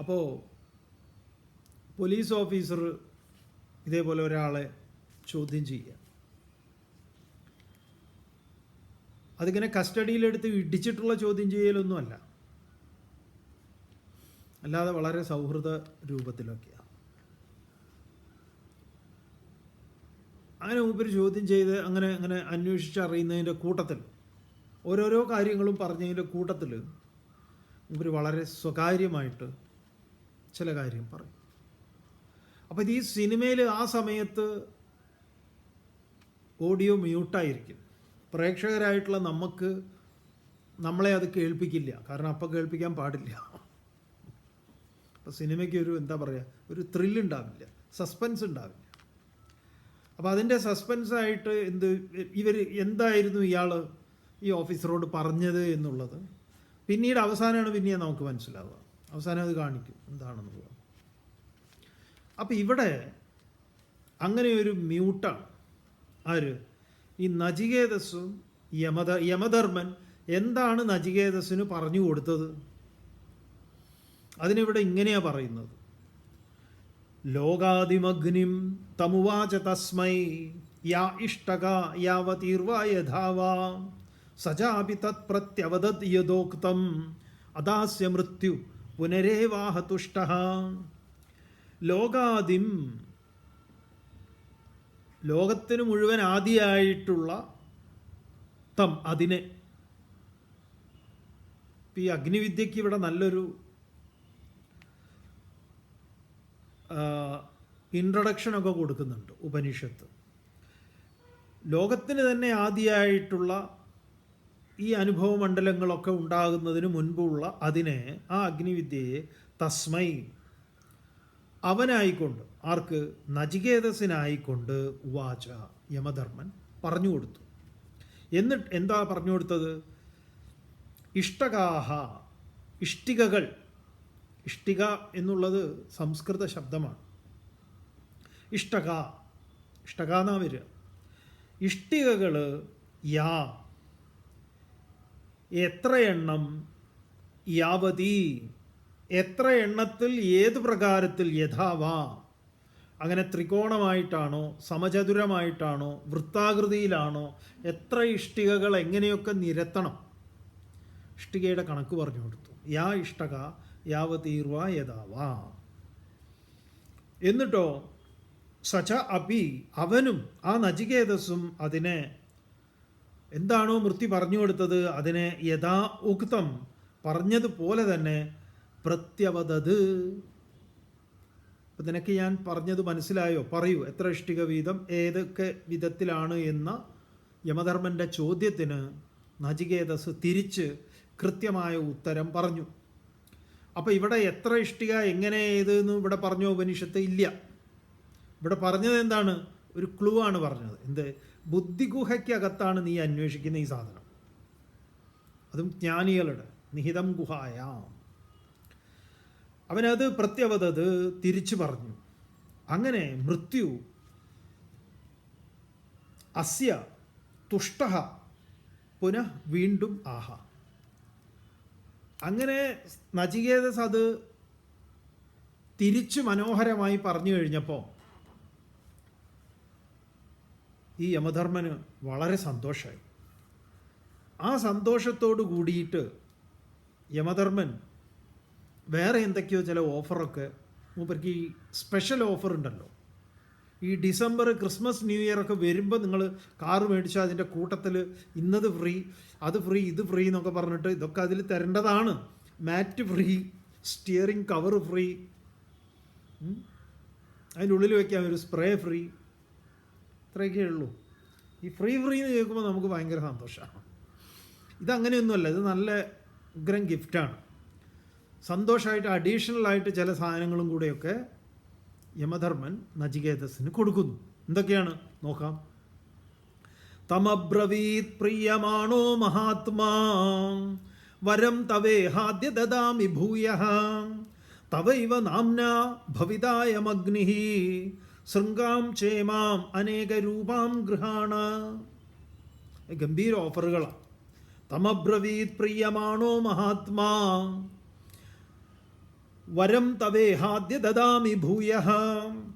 അപ്പോൾ പോലീസ് ഓഫീസർ ഇതേപോലെ ഒരാളെ ചോദ്യം ചെയ്യുക. അതിങ്ങനെ കസ്റ്റഡിയിലെടുത്ത് ഇടിച്ചിട്ടുള്ള ചോദ്യം ചെയ്യലൊന്നുമല്ല, അല്ലാതെ വളരെ സൗഹൃദ രൂപത്തിലൊക്കെയാണ്. അങ്ങനെ മൂപ്പര് ചോദ്യം ചെയ്ത് അങ്ങനെ അങ്ങനെ അന്വേഷിച്ചറിയുന്നതിൻ്റെ കൂട്ടത്തിൽ, ഓരോരോ കാര്യങ്ങളും പറഞ്ഞതിൻ്റെ കൂട്ടത്തിൽ മൂപ്പര് വളരെ സ്വകാര്യമായിട്ട് ചില കാര്യം പറയും. അപ്പോൾ ഇത് ഈ സിനിമയിൽ ആ സമയത്ത് ഓഡിയോ മ്യൂട്ടായിരിക്കും. പ്രേക്ഷകരായിട്ടുള്ള നമ്മളെ അത് കേൾപ്പിക്കില്ല, കാരണം അപ്പം കേൾപ്പിക്കാൻ പാടില്ല. അപ്പോൾ സിനിമയ്ക്ക് എന്താ പറയുക, ഒരു ത്രില്ലുണ്ടാവില്ല, സസ്പെൻസ് ഉണ്ടാവില്ല. അപ്പോൾ അതിൻ്റെ സസ്പെൻസായിട്ട് ഇവർ എന്തായിരുന്നു ഇയാൾ ഈ ഓഫീസറോട് പറഞ്ഞത് എന്നുള്ളത് പിന്നീട് അവസാനമാണ് നമുക്ക് മനസ്സിലാവുക. അവസാനം അത് കാണിക്കും എന്താണെന്നുള്ളത്. അപ്പോൾ ഇവിടെ അങ്ങനെ ഒരു മ്യൂട്ടാണ്. ആര്? ഈ നചികേതസ്സും യമധർമ്മൻ എന്താണ് നചികേതസ്സിന് പറഞ്ഞു കൊടുത്തത്? അതിനിവിടെ ഇങ്ങനെയാണ് പറയുന്നത്: ലോകാദിമഗ്നിം തമുവാച തസ്മൈ യാ ഇഷ്ടക യാവതീർവാ യഥാവാ സചാപി തത് പ്രത്യവദത് യദോക്തം അദാസ്യ മൃത്യു പുനരേവാഹ തുഷ്ടഃ. ലോകാദിം, ലോകത്തിന് മുഴുവൻ ആദിയായിട്ടുള്ള തം, അതിനെ. ഈ അഗ്നിവിദ്യയ്ക്ക് ഇവിടെ നല്ലൊരു ഇൻട്രൊഡക്ഷനൊക്കെ കൊടുക്കുന്നുണ്ട് ഉപനിഷത്ത്. ലോകത്തിന് തന്നെ ആദിയായിട്ടുള്ള ഈ അനുഭവ മണ്ഡലങ്ങളൊക്കെ ഉണ്ടാകുന്നതിന് മുൻപുള്ള അതിനെ, ആ അഗ്നിവിദ്യയെ തസ്മൈ, അവനായിക്കൊണ്ട്, ആർക്ക്? നചികേതസിനായിക്കൊണ്ട് ഉവാച, യമധർമ്മൻ പറഞ്ഞു കൊടുത്തു. എന്നിട്ട് എന്താ പറഞ്ഞു കൊടുത്തത്? ഇഷ്ടകാഹ, ഇഷ്ടികകൾ. ഇഷ്ടിക എന്നുള്ളത് സംസ്കൃത ശബ്ദമാണ്. ഇഷ്ടക, ഇഷ്ടക എന്നാ വരിക. ഇഷ്ടികകൾ യാ, എത്ര എണ്ണം, യാവതി, എത്ര എണ്ണത്തിൽ, ഏത് പ്രകാരത്തിൽ, യഥാവാ, അങ്ങനെ ത്രികോണമായിട്ടാണോ സമചതുരമായിട്ടാണോ വൃത്താകൃതിയിലാണോ, എത്ര ഇഷ്ടികകൾ എങ്ങനെയൊക്കെ നിരത്തണം, ഇഷ്ടികയുടെ കണക്ക് പറഞ്ഞു കൊടുത്തു. യാ ഇഷ്ടക യാവതീർവാ യഥാവാ. എന്നിട്ടോ സച അപി, അവനും, ആ നചികേതസ്സും അതിനെ എന്താണോ മൃത്യു പറഞ്ഞു കൊടുത്തത് അതിനെ യഥാ ഉക്തം പറഞ്ഞതുപോലെ തന്നെ പ്രത്യവദത്. അപ്പം നിനക്ക് ഞാൻ പറഞ്ഞത് മനസ്സിലായോ? പറയൂ, എത്ര ഇഷ്ടിക വീതം, ഏതൊക്കെ വിധത്തിലാണ് എന്ന യമധർമ്മൻ്റെ ചോദ്യത്തിന് നചികേതസ് തിരിച്ച് കൃത്യമായ ഉത്തരം പറഞ്ഞു. അപ്പോൾ ഇവിടെ എത്ര ഇഷ്ടിക, എങ്ങനെ, ഏതെന്ന് ഇവിടെ പറഞ്ഞോ ഉപനിഷത്ത്? ഇല്ല. ഇവിടെ പറഞ്ഞത് എന്താണ്? ഒരു ക്ലൂ ആണ് പറഞ്ഞത്. എന്ത്? ബുദ്ധിഗുഹയ്ക്കകത്താണ് നീ അന്വേഷിക്കുന്ന ഈ സാധനം, അതും ജ്ഞാനികളുടെ നിഹിതം ഗുഹായാം. അവനത് പ്രത്യവദത് തിരിച്ചു പറഞ്ഞു. അങ്ങനെ മൃത്യു അസ്യ തുഷ്ടഃ പുനഃ വീണ്ടും ആഹ. അങ്ങനെ നചികേതസ് അത് തിരിച്ചു മനോഹരമായി പറഞ്ഞു കഴിഞ്ഞപ്പോൾ ഈ യമധർമ്മന് വളരെ സന്തോഷമായി. ആ സന്തോഷത്തോട് കൂടിയിട്ട് യമധർമ്മൻ വേറെ എന്തൊക്കെയോ ചില ഓഫറൊക്കെ, മൂപ്പർക്ക് ഈ സ്പെഷ്യൽ ഓഫർ ഉണ്ടല്ലോ, ഈ ഡിസംബർ, ക്രിസ്മസ്, ന്യൂ ഇയർ ഒക്കെ വരുമ്പോൾ നിങ്ങൾ കാറ് മേടിച്ചാൽ അതിൻ്റെ കൂട്ടത്തിൽ ഇന്നത് ഫ്രീ, അത് ഫ്രീ, ഇത് ഫ്രീ എന്നൊക്കെ പറഞ്ഞിട്ട് ഇതൊക്കെ അതിൽ തരേണ്ടതാണ്. മാറ്റ് ഫ്രീ, സ്റ്റിയറിംഗ് കവർ ഫ്രീ, അതിൻ്റെ ഉള്ളിൽ വയ്ക്കാൻ ഒരു സ്പ്രേ ഫ്രീ, ഇത്രയൊക്കെ ഉള്ളൂ. ഈ ഫ്രീ എന്ന് കേൾക്കുമ്പോൾ നമുക്ക് ഭയങ്കര സന്തോഷമാണ്. ഇതങ്ങനെയൊന്നുമല്ല, ഇത് നല്ല ഉഗ്രം ഗിഫ്റ്റാണ്. സന്തോഷമായിട്ട് അഡീഷണലായിട്ട് ചില സാധനങ്ങളും കൂടെയൊക്കെ യമധർമ്മൻ നചികേതസിന് കൊടുക്കുന്നു. എന്തൊക്കെയാണ് നോക്കാം. തമബ്രവീത് പ്രിയമാണോ മഹാത്മാ വരം തവേഹാദ്യ ദദാമി ഭൂയഃ തവൈവ നാംനാ ഭവിതായമഗ്നിഃ ശൃംഗാം ചേമാം അനേകരൂപാം ഗൃഹാണ. ഗംഭീര ഓഫറുകളാണ്. തമബ്രവീത് പ്രിയമാണോ മഹാത്മാ വരം തവേഹാദ്യ ദദാമി ഭൂയഃ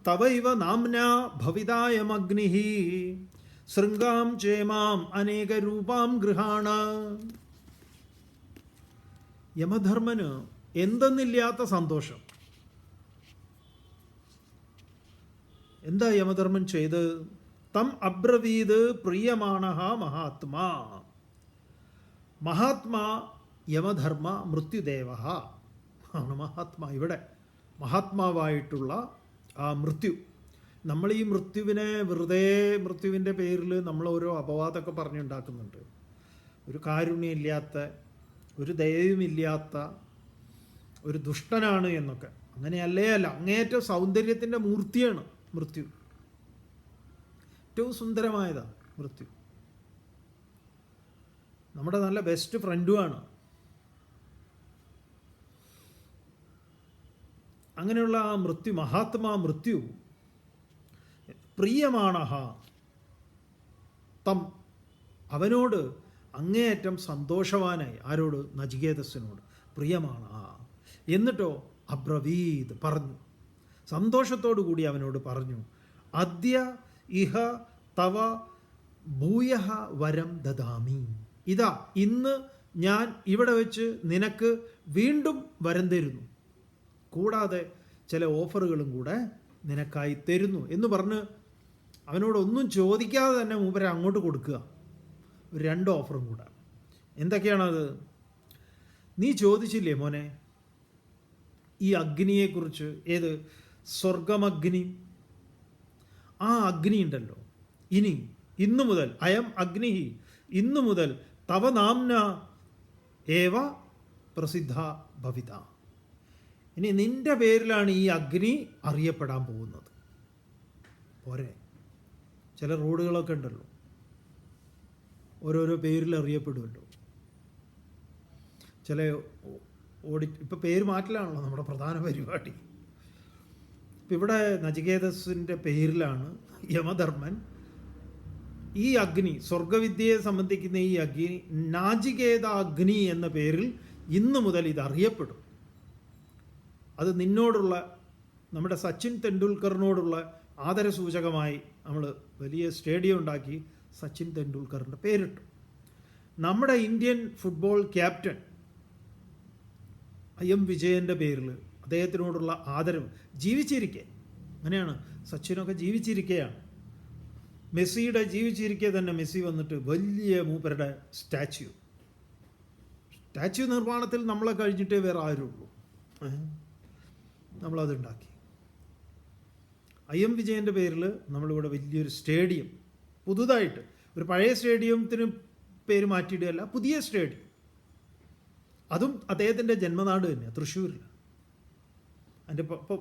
തവൈവ നാംനാ ഭവിതായമഗ്നിഃ ശൃംഗാം ചേമാം അനേകരൂപാം ഗൃഹാണ. യമധർമ്മന് എന്തെന്നില്ലാത്ത സന്തോഷം. എന്താ യമധർമ്മൻ ചെയ്ത്? തം അബ്രവീത് പ്രിയമാണഃ മഹാത്മാ. മഹാത്മാ യമധർമ്മ മൃത്യുദേവഃ ആണ് മഹാത്മാ. ഇവിടെ മഹാത്മാവായിട്ടുള്ള ആ മൃത്യു. നമ്മൾ ഈ മൃത്യുവിനെ വെറുതെ മൃത്യുവിൻ്റെ പേരിൽ നമ്മൾ ഓരോ അപവാദമൊക്കെ പറഞ്ഞുണ്ടാക്കുന്നുണ്ട്. ഒരു കാരുണ്യമില്ലാത്ത, ഒരു ദയവുമില്ലാത്ത ഒരു ദുഷ്ടനാണ് എന്നൊക്കെ. അങ്ങനെയല്ലേ അല്ല, അങ്ങേറ്റം സൗന്ദര്യത്തിൻ്റെ മൂർത്തിയാണ് മൃത്യു. ഏറ്റവും സുന്ദരമായതാണ് മൃത്യു. നമ്മുടെ നല്ല ബെസ്റ്റ് ഫ്രണ്ടുമാണ്. അങ്ങനെയുള്ള ആ മൃത്യു, മഹാത്മാ മൃത്യു പ്രിയമാണഃ തം, അവനോട് അങ്ങേയറ്റം സന്തോഷവാനായി. ആരോട്? നചികേതസിനോട്. പ്രിയമാണ്. എന്നിട്ടോ അബ്രവീത് പറഞ്ഞു, സന്തോഷത്തോടു കൂടി അവനോട് പറഞ്ഞു, അദ്യ ഇഹ തവ ഭൂയഃ വരം ദദാമി. ഇതാ ഇന്ന് ഞാൻ ഇവിടെ വെച്ച് നിനക്ക് വീണ്ടും വരം തരുന്നു, കൂടാതെ ചില ഓഫറുകളും കൂടെ നിനക്കായി തരുന്നു എന്ന് പറഞ്ഞ് അവനോടൊന്നും ചോദിക്കാതെ തന്നെ മൂപ്പരെ അങ്ങോട്ട് കൊടുക്കുക. 2 ഓഫറും കൂടെ. എന്തൊക്കെയാണത്? നീ ചോദിച്ചില്ലേ മോനെ ഈ അഗ്നിയെക്കുറിച്ച്? ഏത്? സ്വർഗമഗ്നി. ആ അഗ്നി ഉണ്ടല്ലോ, ഇന്നു മുതൽ അയം അഗ്നി, ഇന്നു മുതൽ തവ നാംന ഏവ പ്രസിദ്ധ ഭവിത. ഇനി നിന്റെ പേരിലാണ് ഈ അഗ്നി അറിയപ്പെടാൻ പോകുന്നത്. പോരെ? ചില റോഡുകളൊക്കെ ഉണ്ടല്ലോ, ഓരോരോ പേരിൽ അറിയപ്പെടുമല്ലോ. ചില ഇപ്പം പേര് മാറ്റലാണല്ലോ നമ്മുടെ പ്രധാന പരിപാടി. ഇപ്പം ഇവിടെ നചികേതസിൻ്റെ പേരിലാണ് യമധർമ്മൻ ഈ അഗ്നി, സ്വർഗവിദ്യയെ സംബന്ധിക്കുന്ന ഈ അഗ്നി, നാചികേത അഗ്നി എന്ന പേരിൽ ഇന്നു മുതൽ ഇത് അറിയപ്പെടും. അത് നിന്നോടുള്ള, നമ്മുടെ സച്ചിൻ തെണ്ടുൽക്കറിനോടുള്ള ആദരസൂചകമായി നമ്മൾ വലിയ സ്റ്റേഡിയം ഉണ്ടാക്കി സച്ചിൻ തെണ്ടുൽക്കറിൻ്റെ പേരിട്ടു. നമ്മുടെ ഇന്ത്യൻ ഫുട്ബോൾ ക്യാപ്റ്റൻ എം വിജയൻ്റെ പേരിൽ അദ്ദേഹത്തിനോടുള്ള ആദരവ്, ജീവിച്ചിരിക്കെ, അങ്ങനെയാണ് സച്ചിനൊക്കെ ജീവിച്ചിരിക്കുകയാണ്. മെസ്സിയുടെ ജീവിച്ചിരിക്കെ തന്നെ മെസ്സി വന്നിട്ട് വലിയ മൂപ്പരുടെ സ്റ്റാച്യു നിർമ്മാണത്തിൽ നമ്മളെ കഴിഞ്ഞിട്ടേ വേറെ ആരുള്ളൂ. നമ്മളതുണ്ടാക്കി. IM വിജയൻ്റെ പേരിൽ നമ്മളിവിടെ വലിയൊരു സ്റ്റേഡിയം പുതുതായിട്ട്, ഒരു പഴയ സ്റ്റേഡിയത്തിന് പേര് മാറ്റിയിടുകയല്ല, പുതിയ സ്റ്റേഡിയം, അതും അദ്ദേഹത്തിൻ്റെ ജന്മനാട് തന്നെയാണ്, തൃശ്ശൂരിൽ. അതിൻ്റെ ഇപ്പോൾ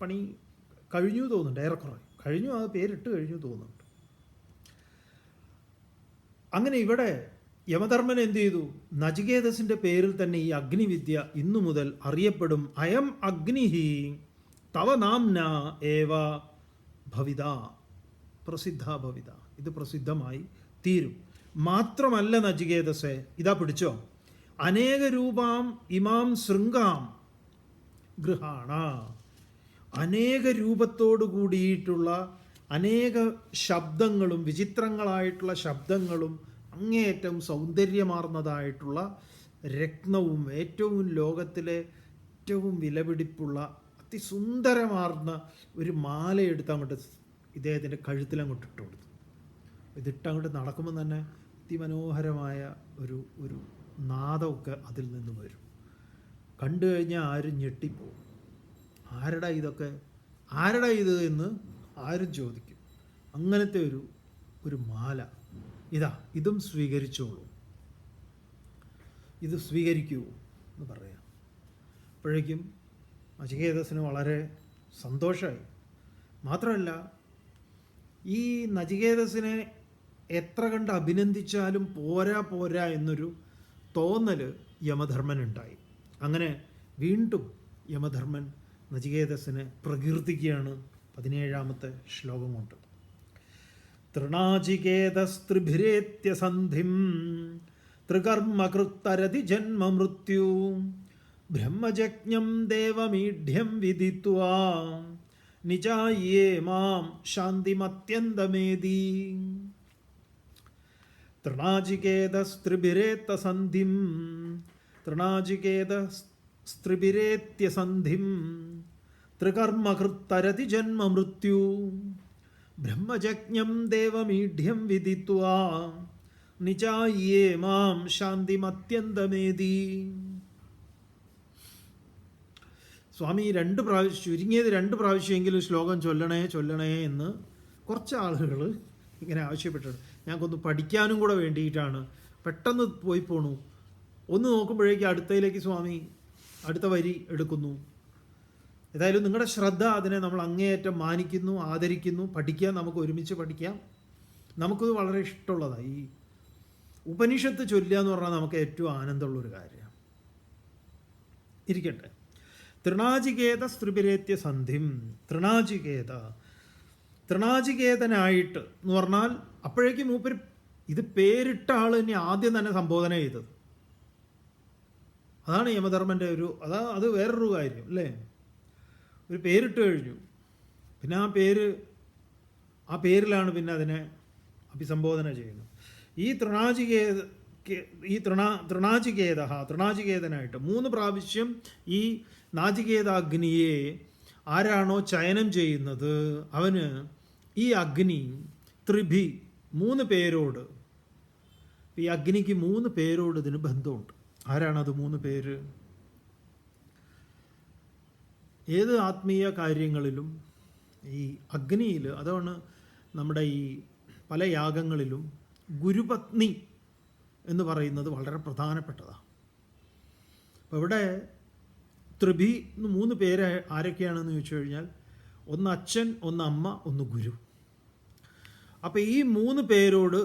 പണി കഴിഞ്ഞു തോന്നുന്നുണ്ട്, ഏറെക്കുറെ കഴിഞ്ഞു, ആ പേരിട്ട് കഴിഞ്ഞു തോന്നുന്നുണ്ട്. അങ്ങനെ ഇവിടെ യമധർമ്മൻ എന്ത് ചെയ്തു? നചികേതസിൻ്റെ പേരിൽ തന്നെ ഈ അഗ്നിവിദ്യ ഇന്നു മുതൽ അറിയപ്പെടും. അയം അഗ്നിഹി തവ നാംന ഏവ ഭവിത, പ്രസിദ്ധ ഭവിത, ഇത് പ്രസിദ്ധമായി തീരും. മാത്രമല്ല നചികേതസെ, ഇതാ പിടിച്ചോ, അനേക രൂപാം ഇമാം ശൃംഗാം ഗൃഹാണ, അനേക രൂപത്തോടു കൂടിയിട്ടുള്ള അനേക ശബ്ദങ്ങളും വിചിത്രങ്ങളായിട്ടുള്ള ശബ്ദങ്ങളും അങ്ങേയറ്റം സൗന്ദര്യമാർന്നതായിട്ടുള്ള രത്നവും ഏറ്റവും ലോകത്തിലെ ഏറ്റവും വിലപിടിപ്പുള്ള അതിസുന്ദരമാർന്ന ഒരു മാലയെടുത്ത് അങ്ങോട്ട് ഇദ്ദേഹത്തിൻ്റെ കഴുത്തിലങ്ങോട്ട് ഇട്ട് കൊടുത്തു. ഇതിട്ടങ്ങോട്ട് നടക്കുമ്പോൾ തന്നെ അതിമനോഹരമായ ഒരു നാദമൊക്കെ അതിൽ നിന്ന് വരും. കണ്ടു കഴിഞ്ഞാൽ ആരും ഞെട്ടിപ്പോവും. ആരുടെ ഇതൊക്കെ, ആരുടെ ഇത് എന്ന് ആരും ചോദിക്കും. അങ്ങനത്തെ ഒരു മാല. ഇതും സ്വീകരിച്ചോളൂ, ഇത് സ്വീകരിക്കൂ എന്ന് പറയാം. അപ്പോഴേക്കും നചികേതസിന് വളരെ സന്തോഷമായി. മാത്രമല്ല, ഈ നചികേതസിനെ എത്ര കണ്ട് അഭിനന്ദിച്ചാലും പോരാ എന്നൊരു തോന്നൽ യമധർമ്മനുണ്ടായി. അങ്ങനെ വീണ്ടും യമധർമ്മൻ നചികേതസിനെ പ്രകീർത്തിക്കുകയാണ് 17ാമത്തെ ശ്ലോകം കൊണ്ട്. തൃണാചികേതസ്ത്രിഭിരേത്യസന്ധിം ത്രികർമ്മകൃത്തരതി ജന്മമൃത്യു ബ്രഹ്മജജ്ഞം ദേവമീഢ്യം വിദിത്വാ നിജായേ മാം ശാന്തിമത്യന്തമേതി. തൃണാചികേതസ്ത്രിഭിരേത്യസന്ധിം ത്രികർമ്മകൃത്തരതി ജന്മമൃത്യു ബ്രഹ്മജജ്ഞം ദേവമീഢ്യം വിദിത്വാ നിജായേ മാം ശാന്തിമത്യന്തമേതി. സ്വാമി 2 പ്രാവശ്യം, ചുരുങ്ങിയത് 2 പ്രാവശ്യമെങ്കിലും ശ്ലോകം ചൊല്ലണേ എന്ന് കുറച്ച് ആളുകൾ ഇങ്ങനെ ആവശ്യപ്പെട്ടിട്ടുണ്ട്. ഞങ്ങൾക്കൊന്ന് പഠിക്കാനും കൂടെ വേണ്ടിയിട്ടാണ്. പെട്ടെന്ന് പോണു. ഒന്ന് നോക്കുമ്പോഴേക്കും അടുത്തയിലേക്ക് സ്വാമി അടുത്ത വരി എടുക്കുന്നു. ഏതായാലും നിങ്ങളുടെ ശ്രദ്ധ അതിനെ നമ്മൾ അങ്ങേയറ്റം മാനിക്കുന്നു, ആദരിക്കുന്നു. പഠിക്കാൻ നമുക്ക് ഒരുമിച്ച് പഠിക്കാം. നമുക്കത് വളരെ ഇഷ്ടമുള്ളതാണ്. ഈ ഉപനിഷത്ത് ചൊല്ലുക എന്ന് പറഞ്ഞാൽ നമുക്ക് ഏറ്റവും ആനന്ദമുള്ളൊരു കാര്യമാണ്. ഇരിക്കട്ടെ. തൃണാചികേത സ്ത്രിപിരേത്യ സന്ധിം. തൃണാചികേതനായിട്ട് എന്ന് പറഞ്ഞാൽ അപ്പോഴേക്കും മൂപ്പര് ഇത് പേരിട്ട ആൾ തന്നെ ആദ്യം തന്നെ സംബോധന ചെയ്തത്. അതാണ് യമധർമ്മൻ്റെ അത് വേറൊരു കാര്യം അല്ലേ. ഒരു പേരിട്ട് കഴിഞ്ഞു, പിന്നെ ആ പേരിലാണ് പിന്നെ അതിനെ അഭിസംബോധന ചെയ്യുന്നത്. ഈ തൃണാചികേതനായിട്ട് 3 പ്രാവശ്യം ഈ നാചികേതാഗ്നിയെ ആരാണോ ചയനം ചെയ്യുന്നത് അവന് ഈ അഗ്നി 3 പേരോട്, ഈ അഗ്നിക്ക് 3 പേരോട് ഇതിന് ബന്ധമുണ്ട്. ആരാണത് 3 പേര്? ഏത് ആത്മീയ കാര്യങ്ങളിലും ഈ അഗ്നിയിൽ, അതാണ് നമ്മുടെ ഈ പല യാഗങ്ങളിലും ഗുരുപത്നി എന്ന് പറയുന്നത് വളരെ പ്രധാനപ്പെട്ടതാണ്. അപ്പോൾ ഇവിടെ ത്രിഭി 3 പേര് ആരൊക്കെയാണെന്ന് ചോദിച്ചു കഴിഞ്ഞാൽ, ഒന്ന് അച്ഛൻ, ഒന്ന് അമ്മ, ഒന്ന് ഗുരു. അപ്പോൾ ഈ 3 പേരോട്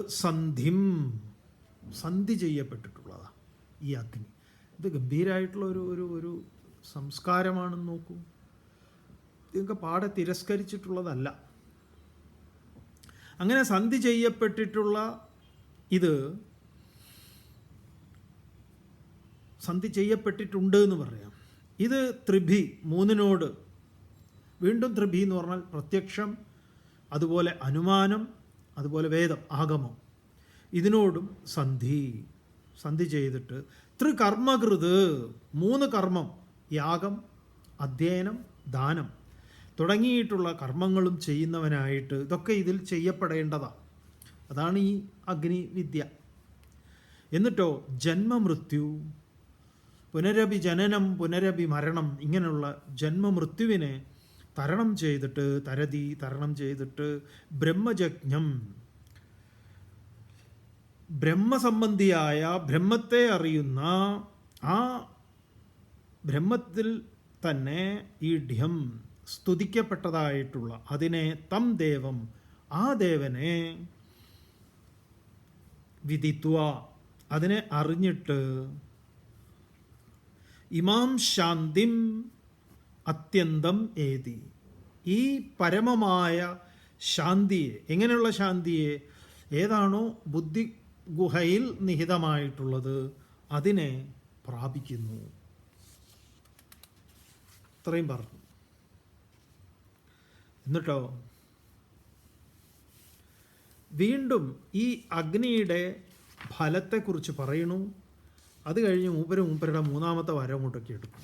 സന്ധി ചെയ്യപ്പെട്ടിട്ടുള്ളതാണ് ഈ അഗ്നി. ഇത് ഗംഭീരമായിട്ടുള്ള ഒരു സംസ്കാരമാണെന്ന് നോക്കൂ. ഇതൊക്കെ പാടെ തിരസ്കരിച്ചിട്ടുള്ളതല്ല. അങ്ങനെ സന്ധി ചെയ്യപ്പെട്ടിട്ടുള്ള സന്ധി ചെയ്യപ്പെട്ടിട്ടുണ്ട് എന്ന് പറയാം. ഇത് ത്രിഭി 3നോട്, വീണ്ടും ത്രിഭി എന്ന് പറഞ്ഞാൽ പ്രത്യക്ഷം, അതുപോലെ അനുമാനം, അതുപോലെ വേദം, ആഗമം, ഇതിനോടും സന്ധി ചെയ്തിട്ട് ത്രികർമ്മകൃത് 3 കർമ്മം, യാഗം, അധ്യയനം, ദാനം തുടങ്ങിയിട്ടുള്ള കർമ്മങ്ങളും ചെയ്യുന്നവനായിട്ട് ഇതൊക്കെ ഇതിൽ ചെയ്യപ്പെടേണ്ടതാണ്. അതാണ് ഈ അഗ്നിവിദ്യ. എന്നിട്ടോ ജന്മമൃത്യു, പുനരഭി ജനനം പുനരഭി മരണം ഇങ്ങനെയുള്ള ജന്മമൃത്യുവിനെ തരണം ചെയ്തിട്ട് ബ്രഹ്മയജ്ഞം, ബ്രഹ്മസംബന്ധിയായ ബ്രഹ്മത്തെ അറിയുന്ന ആ ബ്രഹ്മത്തിൽ തന്നെ ഈഢ്യം സ്തുതിക്കപ്പെട്ടതായിട്ടുള്ള അതിനെ തം ദേവം ആ ദേവനെ വിദിത്വ അതിനെ അറിഞ്ഞിട്ട് ഇമാം ശാന്തിം അത്യന്തം ഏതി ഈ പരമമായ ശാന്തിയെ, എങ്ങനെയുള്ള ശാന്തിയെ, ഏതാണോ ബുദ്ധി ഗുഹയിൽ നിഹിതമായിട്ടുള്ളത് അതിനെ പ്രാപിക്കുന്നു. ഇത്രയും പറഞ്ഞു. എന്നിട്ടോ വീണ്ടും ഈ അഗ്നിയുടെ ഫലത്തെക്കുറിച്ച് പറയണു. അത് കഴിഞ്ഞ് മൂപ്പരുടെ മൂന്നാമത്തെ വരം അങ്ങോട്ടൊക്കെ എടുക്കും.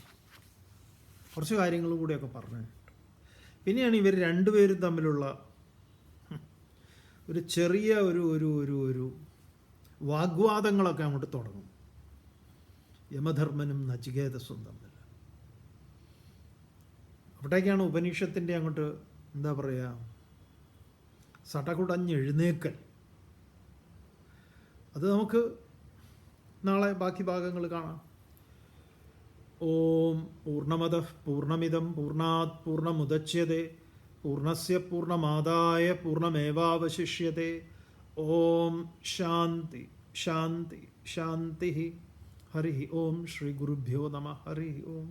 കുറച്ച് കാര്യങ്ങളും കൂടിയൊക്കെ പറഞ്ഞു. പിന്നെയാണ് ഇവർ രണ്ടുപേരും തമ്മിലുള്ള ഒരു ചെറിയ ഒരു വാഗ്വാദങ്ങളൊക്കെ അങ്ങോട്ട് തുടങ്ങും. യമധർമ്മനും നചികേതസും തമ്മിൽ. അവിടേക്കാണ് ഉപനിഷത്തിൻ്റെ അങ്ങോട്ട് എന്താ പറയുക, സടകുടഞ്ഞെഴുന്നേക്കൽ. അത് നമുക്ക് നാളെ ബാക്കി ഭാഗങ്ങൾ കാണാം. ഓം പൂർണ്ണമദഃ പൂർണ്ണമിദം പൂർണ്ണാത് പൂർണ്ണമുദച്യതേ പൂർണ്ണസ്യ പൂർണ്ണമാദായ പൂർണ്ണമേവാവശിഷ്യതേ. ഓം ശാന്തി ശാന്തി ശാന്തി. ഹരി ഓം. ശ്രീ ഗുരുഭ്യോ നമഃ. ഹരി ഓം.